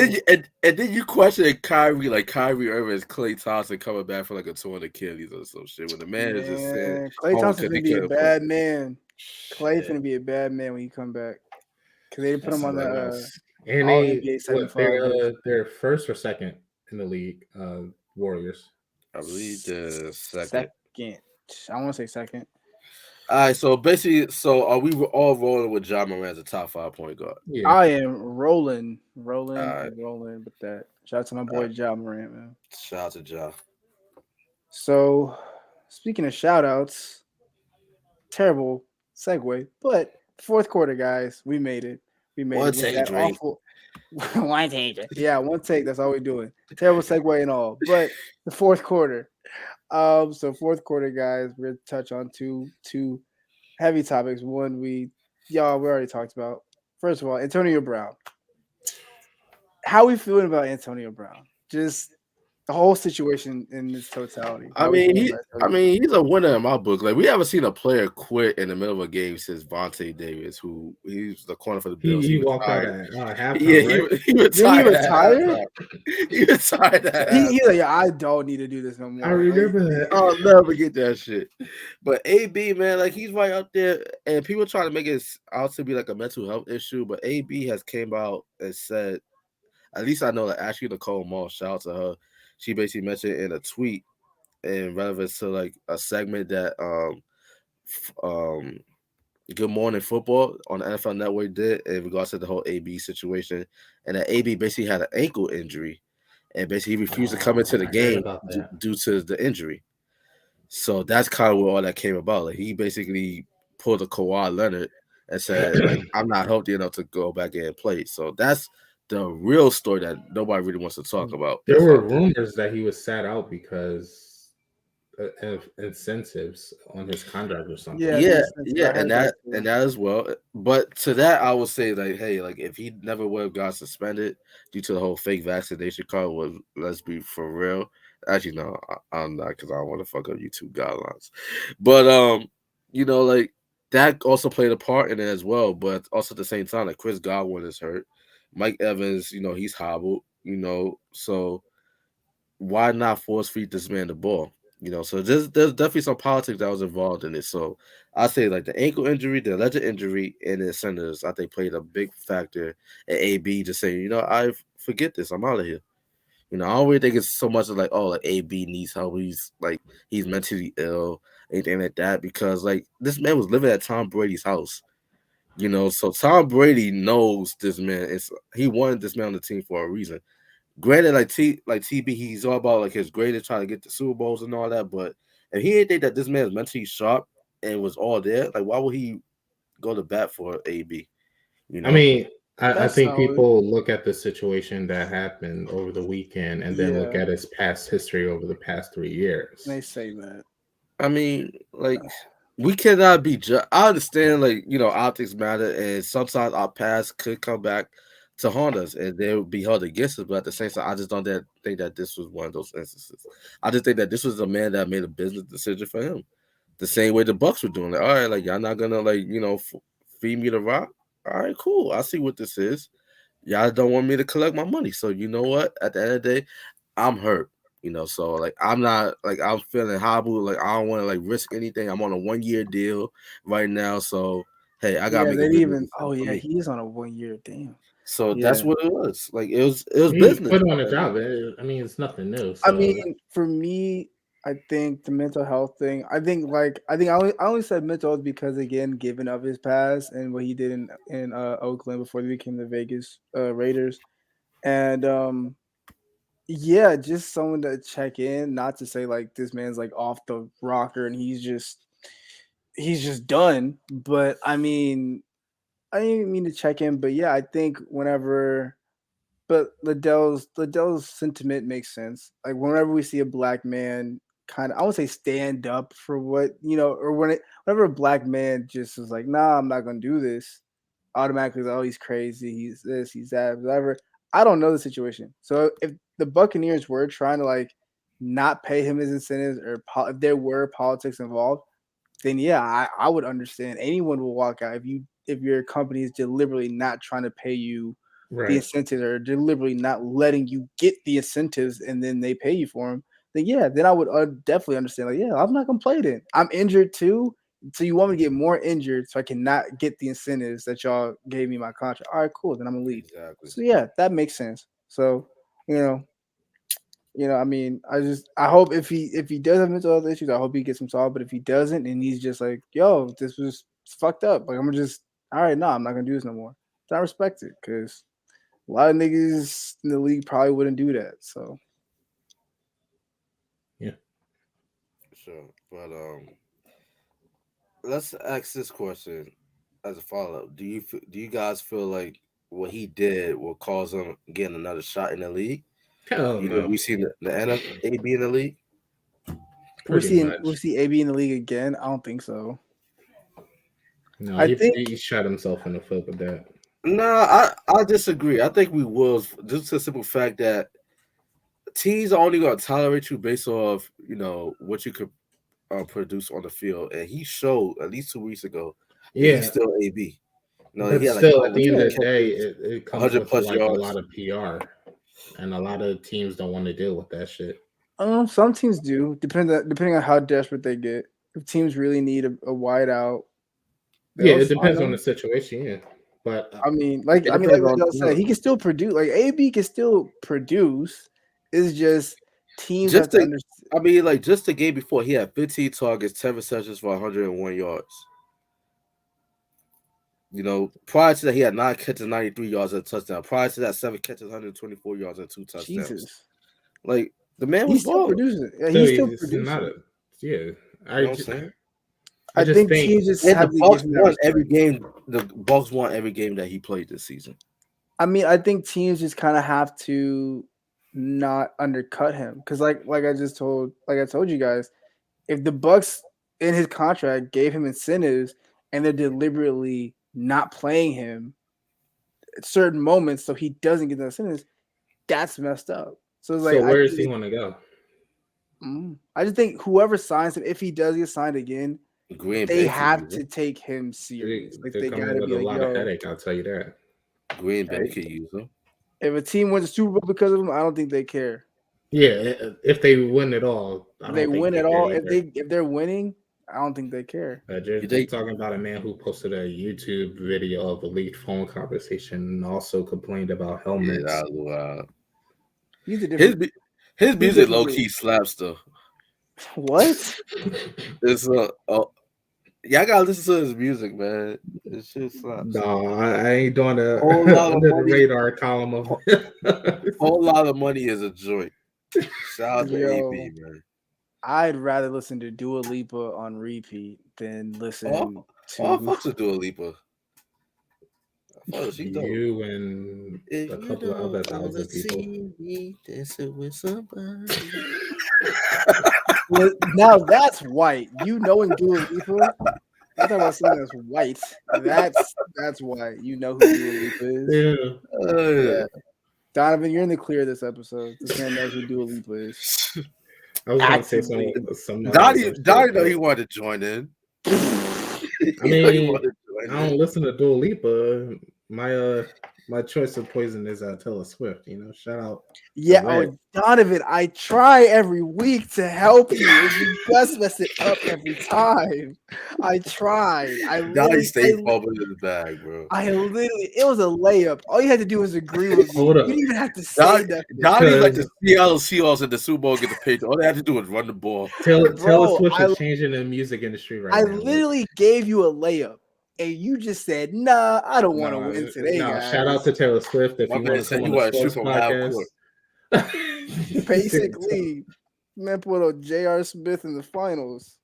And then you question Kyrie, like Kyrie Irving is Klay Thompson coming back for like a torn Achilles or some shit. When the man is just saying Klay Thompson's gonna be a bad man. Klay's gonna be a bad man when he come back because they put him on the and they're first or second in the league. Warriors, I believe the second. I want to say second. All right, so basically, are we all rolling with Ja Morant as a top 5 point guard? Yeah. I am rolling with that. Shout out to my boy Ja Morant, man. Shout out to Ja. So, speaking of shout outs, terrible segue, but fourth quarter, guys, we made it. One take, Drake. One take. Yeah, one take. That's all we're doing. Terrible segue and all, but the fourth quarter. So fourth quarter, guys, we're gonna touch on two heavy topics. One we already talked about. First of all, Antonio Brown. How are we feeling about Antonio Brown? Just the whole situation in its totality. I mean, he's a winner in my book. Like, we haven't seen a player quit in the middle of a game since Vontae Davis, who he's the corner for the Bills. He walked out at halftime. Yeah, right? he retired. He retired. He's like, I don't need to do this no more. I remember that. I'll never forget that shit. But AB, man, like, he's right up there, and people try to make it out to be like a mental health issue. But AB has came out and said, at least I know that Ashley Nicole Moss, shout out to her. She basically mentioned in a tweet in relevance to like a segment that Good Morning Football on the NFL Network did in regards to the whole AB situation, and that AB basically had an ankle injury, and basically he refused to come into the game due to the injury. So that's kind of where all that came about. Like, he basically pulled a Kawhi Leonard and said, like, I'm not healthy enough to go back in and play. So that's the real story that nobody really wants to talk about. There were rumors that he was sat out because of incentives on his contract or something. Yeah, and that as well. But to that, I would say, like, hey, like, if he never would have got suspended due to the whole fake vaccination card, let's be for real. Actually, no, I'm not, because I don't want to fuck up YouTube guidelines. But like, that also played a part in it as well. But also at the same time, like, Chris Godwin is hurt. Mike Evans, he's hobbled, so why not force feed this man the ball? So there's definitely some politics that was involved in it. So I say like the ankle injury, the alleged injury, and the incentives, I think played a big factor in AB just saying, I forget this, I'm out of here. I don't really think it's so much of like, oh, like AB needs help. He's mentally ill, anything like that, because like this man was living at Tom Brady's house. So Tom Brady knows this man. He wanted this man on the team for a reason. Granted, like TB, he's all about like his greatest, trying to get the Super Bowls and all that. But if he didn't think that this man is mentally sharp and was all there, like why would he go to bat for AB? I mean, I think people look at the situation that happened over the weekend and then look at his past history over the past 3 years. They say that. I mean, like we cannot be I understand, like, optics matter, and sometimes our past could come back to haunt us, and they will be held against us. But at the same time, I just don't think that this was one of those instances. I just think that this was a man that made a business decision for him, the same way the Bucks were doing. Like, all right, like y'all not gonna feed me the rock. All right, cool. I see what this is. Y'all don't want me to collect my money, so you know what? At the end of the day, I'm hurt. So like I'm not like I'm feeling hobbled. Like I don't want to like risk anything. I'm on a 1-year deal right now, so hey, I gotta make a business. He is on a 1-year deal. So that's what it was. Like it was business. Put him on a job. I mean, it's nothing new. So. I mean, for me, I think the mental health thing. I only said mental health because again, given of his past and what he did in Oakland before they became the Vegas Raiders, and yeah, just someone to check in. Not to say like this man's like off the rocker and he's just done. But I mean, I didn't mean to check in. But yeah, I think whenever. But Liddell's sentiment makes sense. Like whenever we see a black man kind of, I won't say stand up for what, or whenever a black man just is like, nah, I'm not gonna do this, automatically, oh, he's crazy, he's this, he's that, whatever. I don't know the situation. So if the Buccaneers were trying to like not pay him his incentives, or if there were politics involved, then yeah, I would understand. Anyone will walk out if your company is deliberately not trying to pay you the incentives, or deliberately not letting you get the incentives, and then they pay you for them. Then I would definitely understand. Like, yeah, I'm not gonna play then. I'm injured too, so you want me to get more injured so I cannot get the incentives that y'all gave me my contract. All right, cool. Then I'm gonna leave. Exactly. So yeah, that makes sense. So I mean, I hope if he does have mental health issues, I hope he gets them solved. But if he doesn't, and he's just like, yo, this was fucked up. Like I'm just all right. No, I'm not gonna do this no more. So I respect it, because a lot of niggas in the league probably wouldn't do that. So, yeah, sure. But let's ask this question as a follow up. Do you guys feel like what he did will cause him getting another shot in the league? Hell no. We see the NFAB in the league. We'll see AB in the league again. I don't think so. No, I think he shot himself in the foot with that. No, I disagree. I think we will, just the simple fact that teams are only going to tolerate you based off what you could produce on the field, and he showed at least 2 weeks ago. He's still AB. But still, at the end of the day, it comes with like a lot of PR, and a lot of teams don't want to deal with that shit. Some teams do, depending on how desperate they get. If teams really need a wide out, it depends on the situation. Yeah. But I mean, like I said, he can still produce. Like AB can still produce. It's just teams have to understand. I mean, like just the game before, he had 15 targets, 10 receptions for 101 yards. Prior to that, he had 9 catches, 93 yards, and a touchdown. Prior to that, 7 catches, 124 yards, and 2 touchdowns. Jesus. Like the man was still producing. Yeah, he's still producing. I think teams just have the Bucks won every game. The Bucks won every game that he played this season. I mean, I think teams just kind of have to not undercut him, because, like I told you guys, if the Bucks in his contract gave him incentives and they're deliberately not playing him at certain moments so he doesn't get the incentives, that's messed up. So it's like, where does he want to go? I just think whoever signs him, if he does get signed again, they have to take him serious. Like they got to be like, a lot of headache. I'll tell you that. Green Bay could use him. If a team wins the Super Bowl because of him, I don't think they care. Yeah, if they win it all, if they're winning, I don't think they care. They're talking about a man who posted a YouTube video of a leaked phone conversation and also complained about helmets. Yeah, wow. His music low key slaps though. What? It's yeah, I gotta listen to his music, man. It shit slaps. No, I ain't doing a under the radar column of Whole lot of money is a joint. Shout out to AB, man. I'd rather listen to Dua Lipa on repeat than listen to. I fucks with Dua Lipa. You and a couple of other thousand people. With somebody. Well, now that's white. You knowing Dua Lipa? I'm talking about something that's white. That's white. You know who Dua Lipa is. Yeah. Donovan, you're in the clear this episode. This man knows who Dua Lipa is. I was going to say some Donnie know he wanted to join in. I mean, I don't listen to Dua Lipa. My choice of poison is Taylor Swift. Shout out. Yeah, Donovan, I try every week to help you. You just mess it up every time. I try. Donnie stayed fumbling in the bag, bro. It was a layup. All you had to do was agree with me. You didn't even have to say that. Donnie like the Seattle Seahawks in the Super Bowl get the page. All they have to do is run the ball. Taylor Swift is changing the music industry right now. I literally gave you a layup. And you just said, "Nah, I don't want to win today." Guys. Shout out to Taylor Swift if you want to come on the sports podcast. Basically, man, put on J.R. Smith in the finals.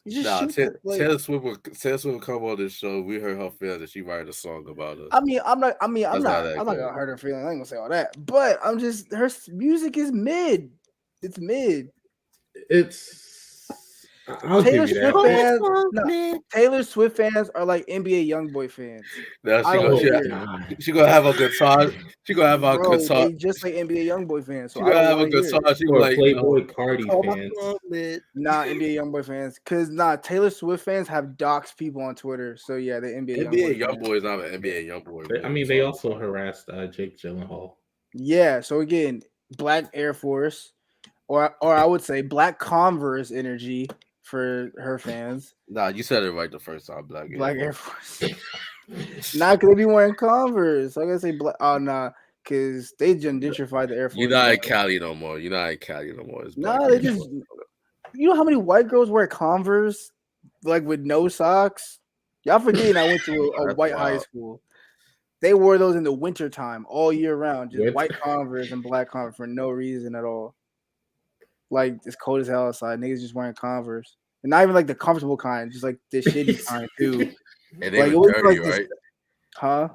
Taylor Swift will come on this show. We heard her feeling that she write a song about us. I'm not gonna hurt her feelings. I ain't gonna say all that. But her music is mid. It's mid. I'll Taylor give you that. Taylor Swift fans are like NBA YoungBoy fans. She gonna have a good time. She gonna have a good time. Just like NBA YoungBoy fans. So she gonna have a good time. She gonna Playboy Cardi fans. Nah, NBA YoungBoy fans. Cause Taylor Swift fans have doxed people on Twitter. So yeah, the NBA YoungBoy is not an NBA YoungBoy. I mean, they also harassed Jake Gyllenhaal. Yeah. So again, Black Air Force, or I would say Black Converse energy. For her fans. Nah, you said it right the first time. Black Air Force. Not because they be wearing Converse. I gotta say black. Oh, nah, because they gentrified the Air Force. You're not in Cali no more. They just. You know how many white girls wear Converse, like with no socks? Y'all forgetting I went to a white high school. They wore those in the wintertime all year round, just white Converse and black Converse for no reason at all. Like it's cold as hell outside. Niggas just wearing Converse. And not even like the comfortable kind, just like the shitty kind too. And they were dirty, right? Huh?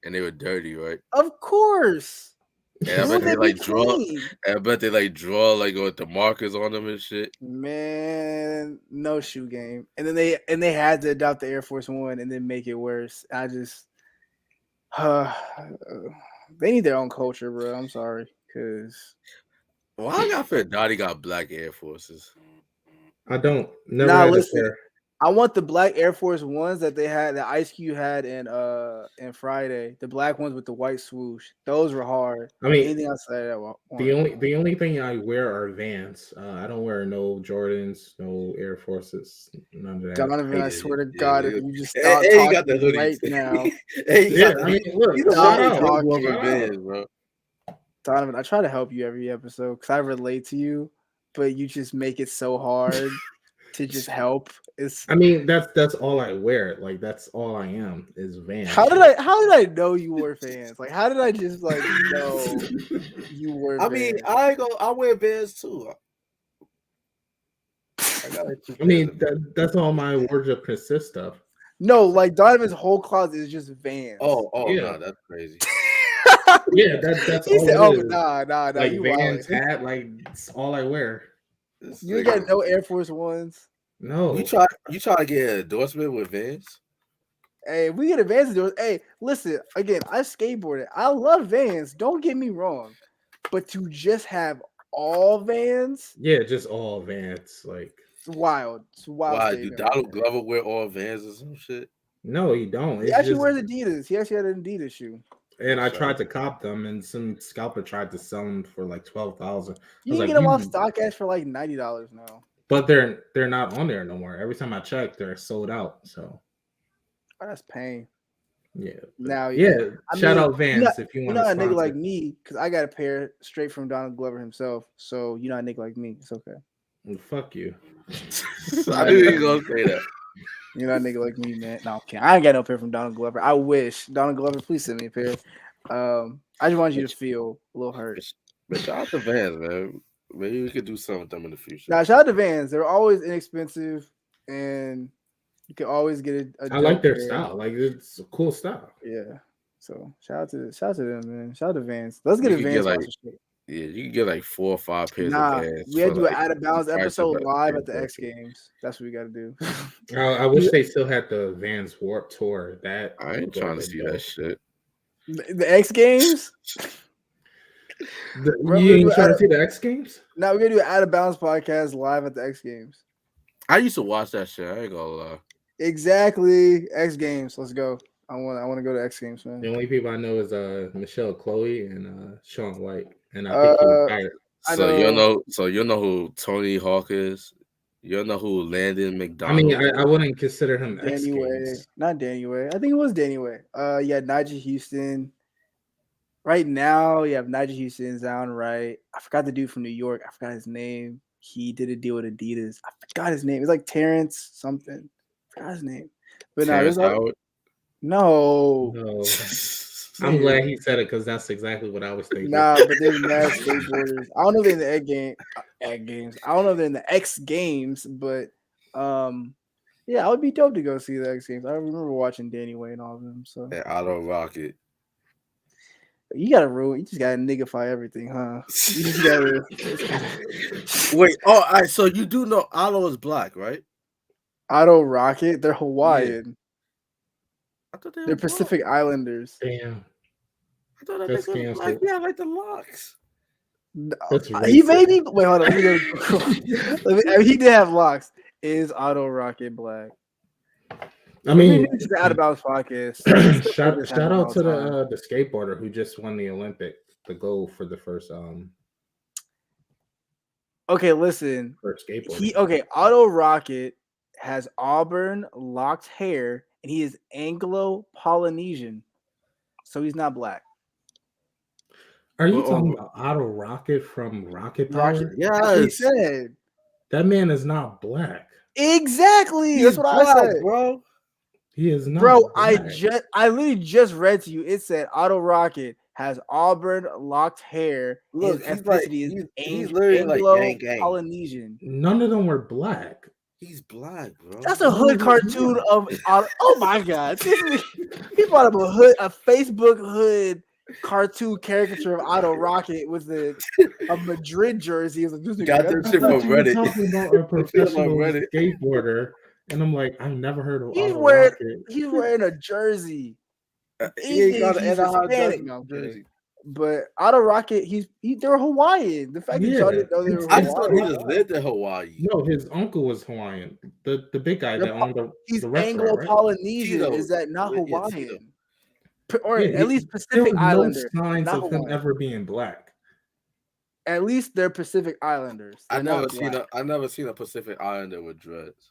And they were dirty, right? Of course. And I bet they draw. I bet they draw with the markers on them and shit. Man, no shoe game. And then they had to adopt the Air Force One and then make it worse. I just they need their own culture, bro. I'm sorry, because I got for Dottie got black Air Forces. I don't. Never listen. I want the black Air Force Ones that they had, that Ice Cube had in Friday. The black ones with the white swoosh. Those were hard. I mean, anything outside that the only thing I wear are Vans. I don't wear no Jordans, no Air Forces, none of that. Donovan, I swear to God, if you just stop talking right now. Donovan, I try to help you every episode because I relate to you, but you just make it so hard to just help. I mean, that's all I wear. Like that's all I am is Vans. How did I know you were fans? Like how did I just know you were? I mean, I wear Vans too. I mean, that's all my wardrobe consists of. No, like Donovan's whole closet is just Vans. Oh, yeah. No, that's crazy. Yeah, that's he all said, it is. Nah. Like Vans hat, like it's all I wear. You ain't got no Air Force Ones. No. You try to get an endorsement with Vans? Hey, we get a Vans endorsement. Hey, listen, again, I skateboarded. I love Vans. Don't get me wrong. But to just have all Vans? Yeah, just all Vans. Like it's wild. It's wild. Why do Donald Glover wear all Vans or some shit? No, he don't. He actually wears Adidas. He actually had an Adidas shoe. And I tried to cop them, and some scalper tried to sell them for like $12,000. You can get them off StockX for like $90 now. But they're not on there no more. Every time I check, they're sold out. So that's pain. Yeah. Now, shout out Vans if you want to. You're not a nigga like me because I got a pair straight from Donald Glover himself. So you're not a nigga like me. It's okay. Well, fuck you. I knew you were gonna say that. You're not a nigga like me, man. No, okay. I ain't got no pair from Donald Glover. I wish Donald Glover, please send me a pair. I just want you to feel a little hurt. But shout out to Vans, man. Maybe we could do something with them in the future. Now, shout out to Vans. They're always inexpensive, and you can always get a I like their style. Like, it's a cool style. Yeah. So shout out to them, man. Shout out to Vans. Let's get a Vans sponsorship. Yeah, you can get like 4 or 5 pairs of Vans. We had to do an Outta Bounds episode live at the X Games. That's what we got to do. I wish they still had the Vans Warp Tour. That I ain't trying to see that shit. The X Games? You ain't trying to see the X Games? No, we're gonna do an Outta Bounds podcast live at the X Games. I used to watch that shit. I ain't gonna lie. Exactly. X Games. Let's go. I want to go to X Games, man. The only people I know is Michelle Chloe and Sean White, and I think he retired. So you know who Tony Hawk is. You know who Landon McDonald. I mean, I wouldn't consider him Danny Way. Not Danny Way. I think it was Danny Way. You had Nigel Houston. Right now, you have Nigel Houston, Zion Wright. I forgot the dude from New York. I forgot his name. He did a deal with Adidas. I forgot his name. It's like Terrence something. I forgot his name. But No. I'm glad he said it because that's exactly what I was thinking. Nah, but there's mad skateboarders. I don't know if they're in the Egg Games. I don't know if they're in the X Games, but yeah, I would be dope to go see the X Games. I remember watching Danny Way and all of them. So Outta Rocket. You gotta ruin. You just gotta niggify everything, huh? You just gotta. Wait. Oh, all right. So you do know Otto is black, right? Otto Rocket. They're Hawaiian. Yeah. I thought they're Pacific Islanders. Damn. I thought they were black. Yeah, like the locks. He maybe. Wait, hold on. He did have locks. Is Otto Rocket black? I mean, it's the Outta Bounds podcast. shout out to the skateboarder who just won the Olympic, the gold for the first Okay, listen. First skateboarder. Otto Rocket has auburn locked hair and he is Anglo-Polynesian, so he's not black. Are you talking about Otto Rocket from Rocket Power? Yeah, he said that man is not black. Exactly. That's what I said, bro. He is not. Bro, black. I literally just read to you. It said Otto Rocket has auburn locked hair. Look, his ethnicity he's literally like Polynesian. None of them were black. He's black, bro. That's a hood cartoon of Otto. Oh my god! He brought up a Facebook hood cartoon caricature of Otto Rocket with a Madrid jersey. He was like, got their shit from Reddit. Talking about a professional skateboarder. And I'm like, I've never heard of He's wearing a jersey. He got an Hispanic, jersey. But Outta Rocket, they're Hawaiian. The fact that y'all didn't know they were Hawaiian. I thought he just lived in Hawaii. No, his uncle was Hawaiian. The big guy that owned he's Anglo-Polynesian. Right? Is that not Hawaiian? Or at least Pacific Islander. No signs of him ever being black. At least they're Pacific Islanders. I never seen a Pacific Islander with dreads.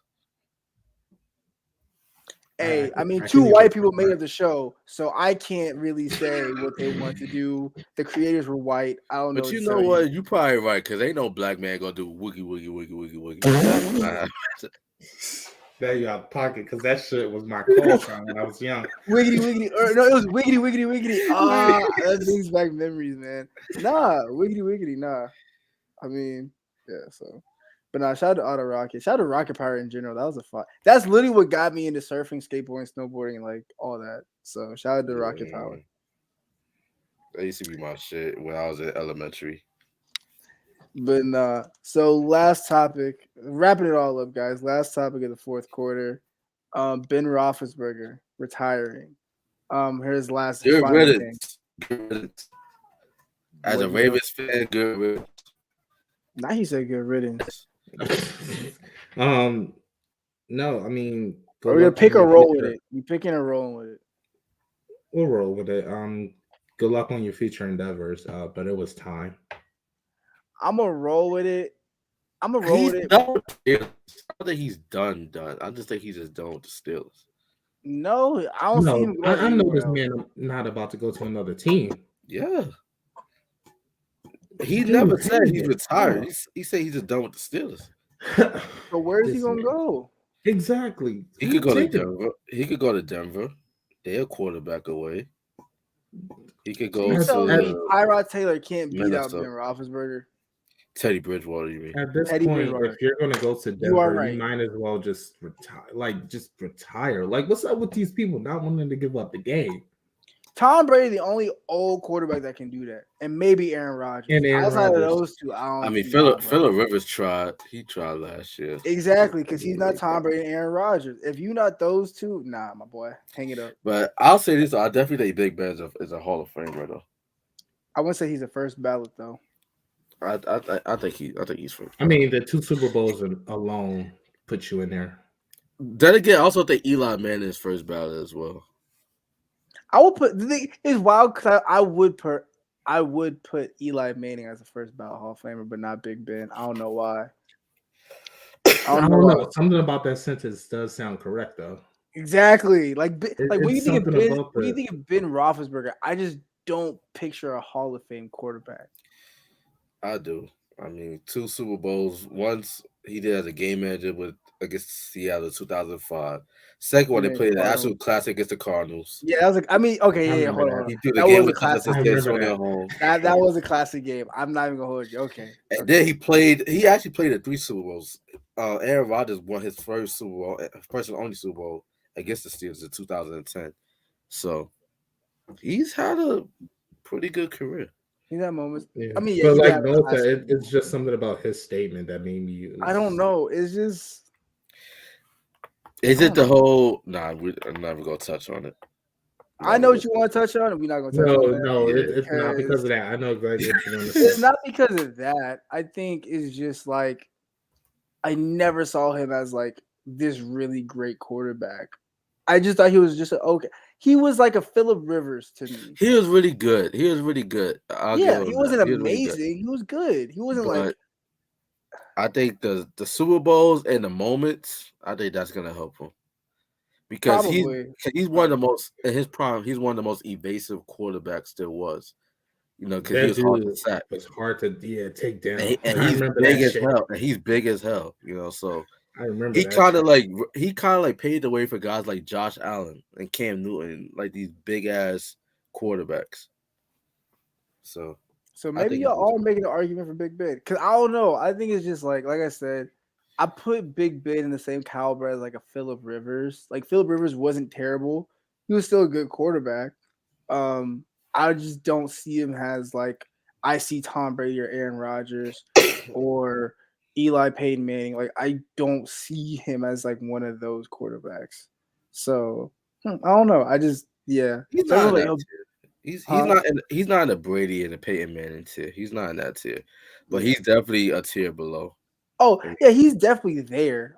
Hey, I mean, 2 white people made up the show, so I can't really say what they want to do. The creators were white. I don't know. But you know what? You probably right, because ain't no black man gonna do woogie woogie woogie woogie woogie. That you out of pocket, because that shit was my call sign when I was young. Wiggity wiggity. No, it was wiggity wiggity wiggity. That brings back memories, man. Nah, wiggity wiggity. Nah. I mean, yeah. So. But nah, shout out to Otto Rocket. Shout out to Rocket Power in general. That was a fun. That's literally what got me into surfing, skateboarding, snowboarding, and like all that. So shout out to Rocket Power. That used to be my shit when I was in elementary. But nah. So last topic, wrapping it all up, guys. Last topic of the fourth quarter. Ben Roethlisberger retiring. Here's last. Good riddance. As a Ravens fan, good riddance. Now he said good riddance. No, I mean, we're gonna pick a roll with it. You picking or rolling with it? We'll roll with it. Good luck on your future endeavors. But it was time. I'm gonna roll with it. I don't think he's done. I just think he's just done with the Steelers. No, I don't see him going I know this man not about to go to another team. Yeah. He never said he's retired. He said he's just done with the Steelers. So where is he gonna go? Exactly. He could go to Denver. He could go to Denver. They're a quarterback away. He could go to Tyrod Taylor can't beat out Ben Roethlisberger. Teddy Bridgewater, you mean? At this point, if you're going to go to Denver, you might as well just retire. Like, what's up with these people not wanting to give up the game? Tom Brady, the only old quarterback that can do that, and maybe Aaron Rodgers. Outside of those two, I mean, Phillip Rivers tried. He tried last year. Exactly, because he's not Tom Brady and Aaron Rodgers. If you're not those two, nah, my boy, hang it up. But I'll say this: I definitely think Big Ben is a Hall of Famer, though. I wouldn't say he's a first ballot, though. I think he's first. I mean, the 2 Super Bowls alone put you in there. Then again, I also think Eli Manning is first ballot as well. I would put the thing is wild because I would put Eli Manning as a first ballot Hall of Famer, but not Big Ben. I don't know why. I don't know. Something about that sentence does sound correct, though. Exactly. When you think of Ben Roethlisberger, I just don't picture a Hall of Fame quarterback. I do. I mean, 2 Super Bowls. Once he did as a game manager against Seattle 2005. Second one, they played an absolute classic against the Cardinals. Yeah, that was hold on. He threw the game with classic. That was a classic game. I'm not even gonna hold you. Okay. And then he actually played at 3 Super Bowls. Aaron Rodgers won his first Super Bowl, first and only Super Bowl against the Steelers in 2010. So he's had a pretty good career. He's had moments. Yeah. I mean, it's just something about his statement that made me. I don't know. It's just. Is it the whole? Nah, I'm never gonna touch on it. I know what you want to touch on, and we're not gonna touch on it. No, it's not because of that. I know exactly what you want to say. It's not because of that. I think it's just like I never saw him as like this really great quarterback. I just thought he was just okay. He was like a Phillip Rivers to me. He was really good. He wasn't amazing. He was good. He wasn't like. I think the Super Bowls and the moments, I think that's gonna help him because he's one of the most in his prime. He's one of the most evasive quarterbacks there was. You know, because he was hard to sack. It's hard to take down. And he's big as hell. And he's big as hell. You know, so. I remember he kind of like paved the way for guys like Josh Allen and Cam Newton, like these big ass quarterbacks. So maybe y'all all making an argument for Big Ben because I don't know. I think it's just like I said, I put Big Ben in the same caliber as like a Phillip Rivers. Like Phillip Rivers wasn't terrible; he was still a good quarterback. I just don't see him as like I see Tom Brady or Aaron Rodgers or Eli Peyton Manning. Like I don't see him as like one of those quarterbacks. So I don't know. I just he's not in he's not in the Brady and the Peyton Manning tier. He's not in that tier, but he's definitely a tier below. Oh yeah, he's definitely there.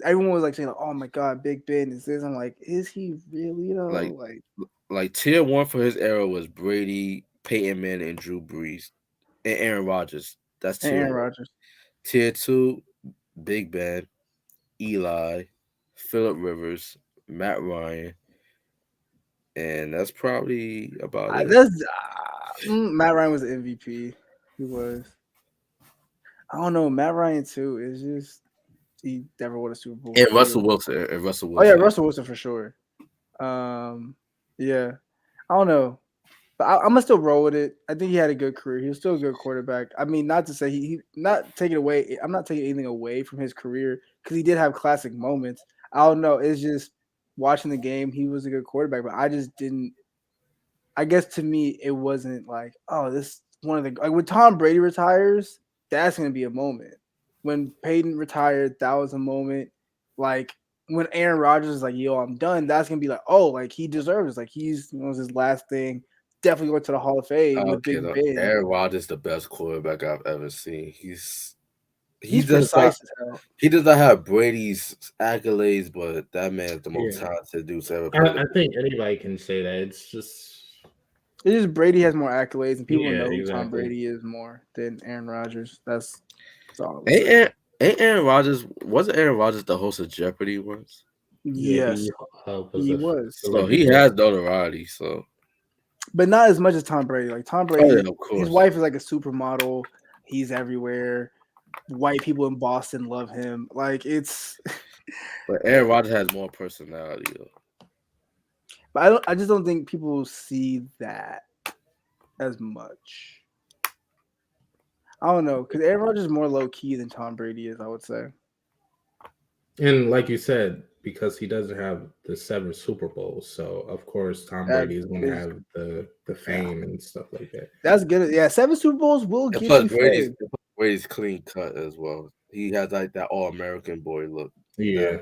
Everyone was like saying, "Oh my God, Big Ben is this?" I'm like, is he really though? Like tier 1 for his era was Brady, Peyton Manning, and Drew Brees, and Aaron Rodgers. That's tier Aaron Rodgers. Tier 2, Big Ben, Eli, Phillip Rivers, Matt Ryan, and that's probably about it. Matt Ryan was the MVP. He was. I don't know. Matt Ryan too is just he never won a Super Bowl. And Russell Wilson. Oh yeah, Russell Wilson for sure. Yeah, I don't know. But I'm gonna still roll with it. I think he had a good career. He was still a good quarterback. I mean, not to say he not taking away. I'm not taking anything away from his career because he did have classic moments. I don't know. It's just watching the game. He was a good quarterback, but I just didn't. I guess to me, it wasn't like, oh, this one of the like when Tom Brady retires, that's gonna be a moment. When Peyton retired, that was a moment. Like when Aaron Rodgers is like, yo, I'm done. That's gonna be like, oh, like he deserves. Like he's was his last thing. Definitely went to the Hall of Fame with Big Ben. Aaron Rodgers is the best quarterback I've ever seen. He's precise as hell. He does not have Brady's accolades, but that man is the most talented dude to ever play. I think anybody can say that. It's just It's just Brady has more accolades, and people know who Tom Brady is more than Aaron Rodgers. That's all. Ain't Aaron Rodgers? Wasn't Aaron Rodgers the host of Jeopardy once? Yes, he was. So he has notoriety. So, but not as much as Tom Brady. Like Tom Brady, his wife is like a supermodel. He's everywhere. White people in Boston love him. Like it's. But Aaron Rodgers has more personality though. But I just don't think people see that as much. I don't know, because Aaron Rodgers is more low key than Tom Brady is, I would say. And like you said, because he doesn't have the 7 Super Bowls, so of course Tom Brady is going to have the fame and stuff like that. That's good. Yeah, 7 Super Bowls will get you fame. Brady's clean cut as well. He has like that all-American boy look. Yeah,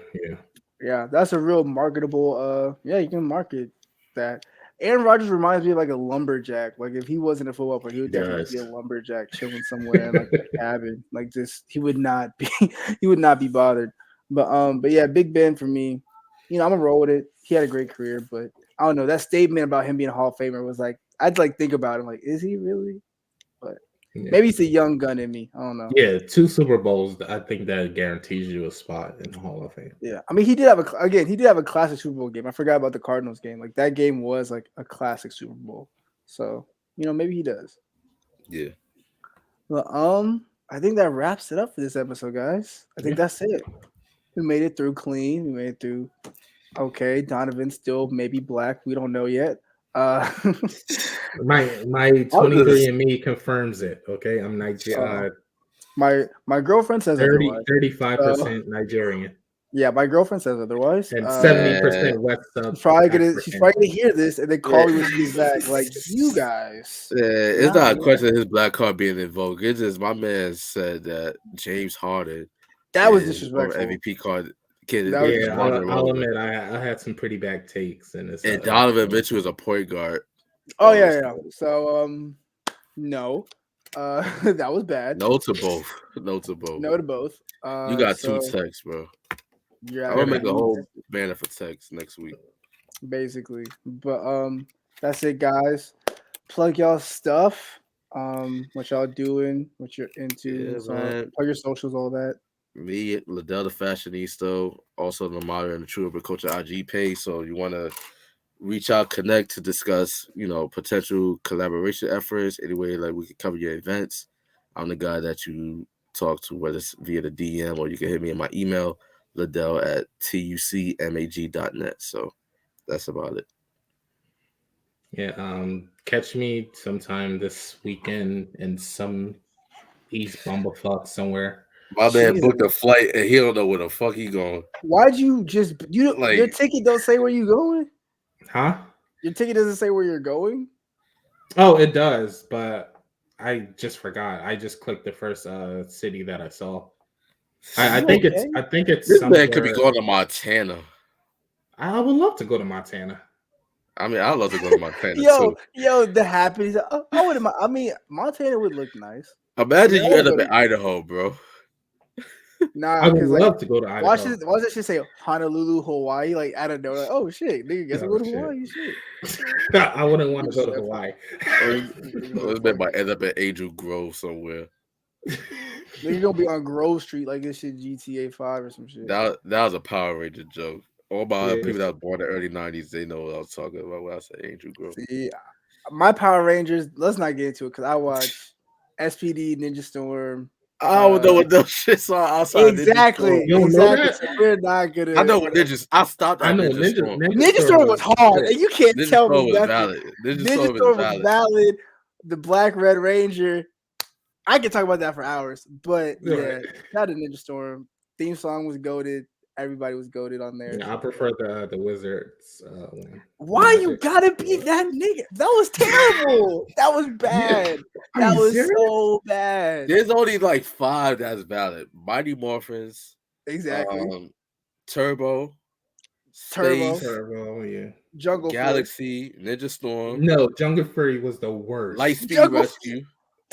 that's a real marketable. You can market that. Aaron Rodgers reminds me of like a lumberjack. Like if he wasn't a football player, he would definitely be a lumberjack chilling somewhere in like a cabin. Like just he would not be bothered. But yeah, Big Ben for me. I'm gonna roll with it. He had a great career, but I don't know. That statement about him being a Hall of Famer was like I'd like think about him. Like, is he really? But maybe it's a young gun in me. I don't know. Yeah, 2 Super Bowls. I think that guarantees you a spot in the Hall of Fame. Yeah, I mean, he did have a classic Super Bowl game. I forgot about the Cardinals game. Like that game was like a classic Super Bowl. So maybe he does. Yeah. Well, I think that wraps it up for this episode, guys. I think that's it. We made it through clean. We made it through okay. Donovan's still maybe black. We don't know yet. My 23andMe confirms it. Okay, I'm Nigerian. My girlfriend says 35% Nigerian. Yeah, my girlfriend says otherwise. And 70% West Sub. She's probably gonna hear this and then call me when she gets back. Like you guys. Yeah, it's not a question of his black card being in vogue. It's just my man said that James Harden. That was disrespectful. MVP card. I'll admit I had some pretty bad takes in this. And Donovan Mitchell is a point guard. Oh yeah. So no. That was bad. No to both. No to both. You got 2 texts, bro. Yeah, I'm gonna make a whole banner for text next week. Basically. But that's it, guys. Plug y'all stuff. What y'all doing, what you're into, plug your socials, all that. Me, Liddell the Fashionista, also the Modern and the True Urban Culture IG page. So you want to reach out, connect to discuss, potential collaboration efforts. Anyway, like we can cover your events. I'm the guy that you talk to, whether it's via the DM or you can hit me in my email, liddell@tucmag.net. So that's about it. Yeah, catch me sometime this weekend in some East Bumblefuck somewhere. My man booked a flight and he don't know where the fuck he going. Why'd you your ticket don't say where you going? Huh? Your ticket doesn't say where you're going? Oh, it does, but I just forgot. I just clicked the first city that I saw. I think it's this man could be going to Montana. I would love to go to Montana. I mean, I'd love to go to Montana too. The happy. Montana would look nice. Imagine you end up in Idaho, bro. Nah, I would love to go to Idaho. Why does that shit say Honolulu, Hawaii? Like I don't know. Like, oh shit, nigga, guess go to Hawaii. Shit. I wouldn't want to go to Hawaii. It might end up at Angel Grove somewhere. You're gonna be on Grove Street like this shit GTA 5 or some shit. That was a Power Ranger joke. All my people that were born in the early 90s, they know what I was talking about when I said Angel Grove. See, my Power Rangers, let's not get into it because I watch SPD, Ninja Storm. I don't know what those shits are outside. Exactly. You don't know that? So we're not gonna. I know what Ninjas. I stopped. I know Ninja Storm. Ninja Storm was hard, and you can't Ninja tell Storm me was nothing. valid. Ninja Storm was valid. The Black Red Ranger. I could talk about that for hours, but yeah, not a Ninja Storm. Theme song was goated. Everybody was goated on there. Yeah, I prefer the Wizards one. Why you gotta be that nigga? That was terrible. That was bad. Yeah. That was so bad. There's only like 5 that's valid. Mighty Morphins. Exactly. Turbo, yeah. Jungle Galaxy, Ninja Storm. No, Jungle Fury was the worst. Lightspeed Rescue.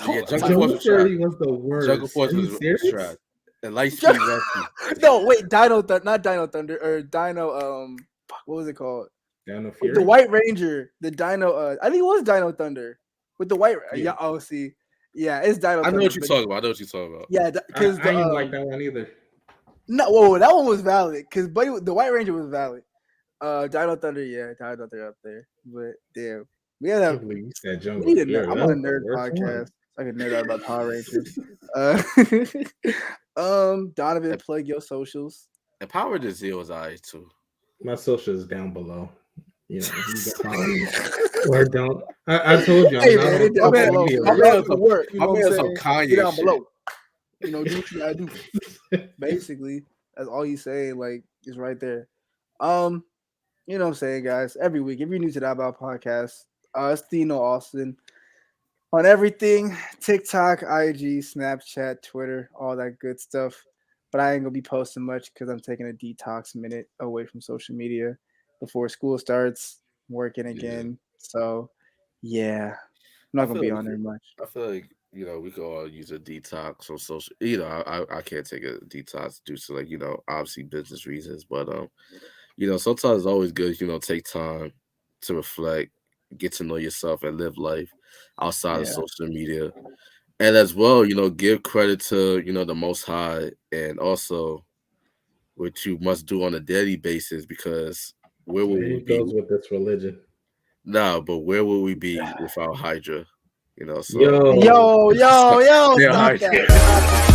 Yeah, Jungle Fury was the worst. Jungle Force was trash. And Lightspeed Rescue. No, wait, not Dino Thunder or Dino. What was it called? With the White Ranger, the Dino. I think it was Dino Thunder with the White. Yeah. Oh, see. Yeah, it's Dino Thunder. I know what you're talking about. Yeah, because I didn't like that one either. No, whoa, that one was valid because the White Ranger was valid. Dino Thunder, yeah, Dino Thunder up there. But damn, we had that. I'm on a nerd podcast. I can nerd out about Power Rangers. Donovan, plug your socials. And Power Rangers was alright too. My social is down below. You know, or don't. I told you. I'm not on work. You know what I'm saying? Kanye down below. You know, do what you gotta do. Basically, that's all he's saying. Like, is right there. You know what I'm saying, guys? Every week, if you're new to the About Podcast, it's Dino Austin on everything: TikTok, IG, Snapchat, Twitter, all that good stuff. But I ain't gonna be posting much because I'm taking a detox minute away from social media before school starts, working again. So, yeah, I'm not gonna be on there much. I feel like we could all use a detox on social. I can't take a detox due to obviously business reasons, but sometimes it's always good take time to reflect, get to know yourself, and live life outside of social media. And as well, give credit to, the Most High, and also what you must do on a daily basis, because where will we be with this religion? No, but where will we be without Hydra? So yo, stop that.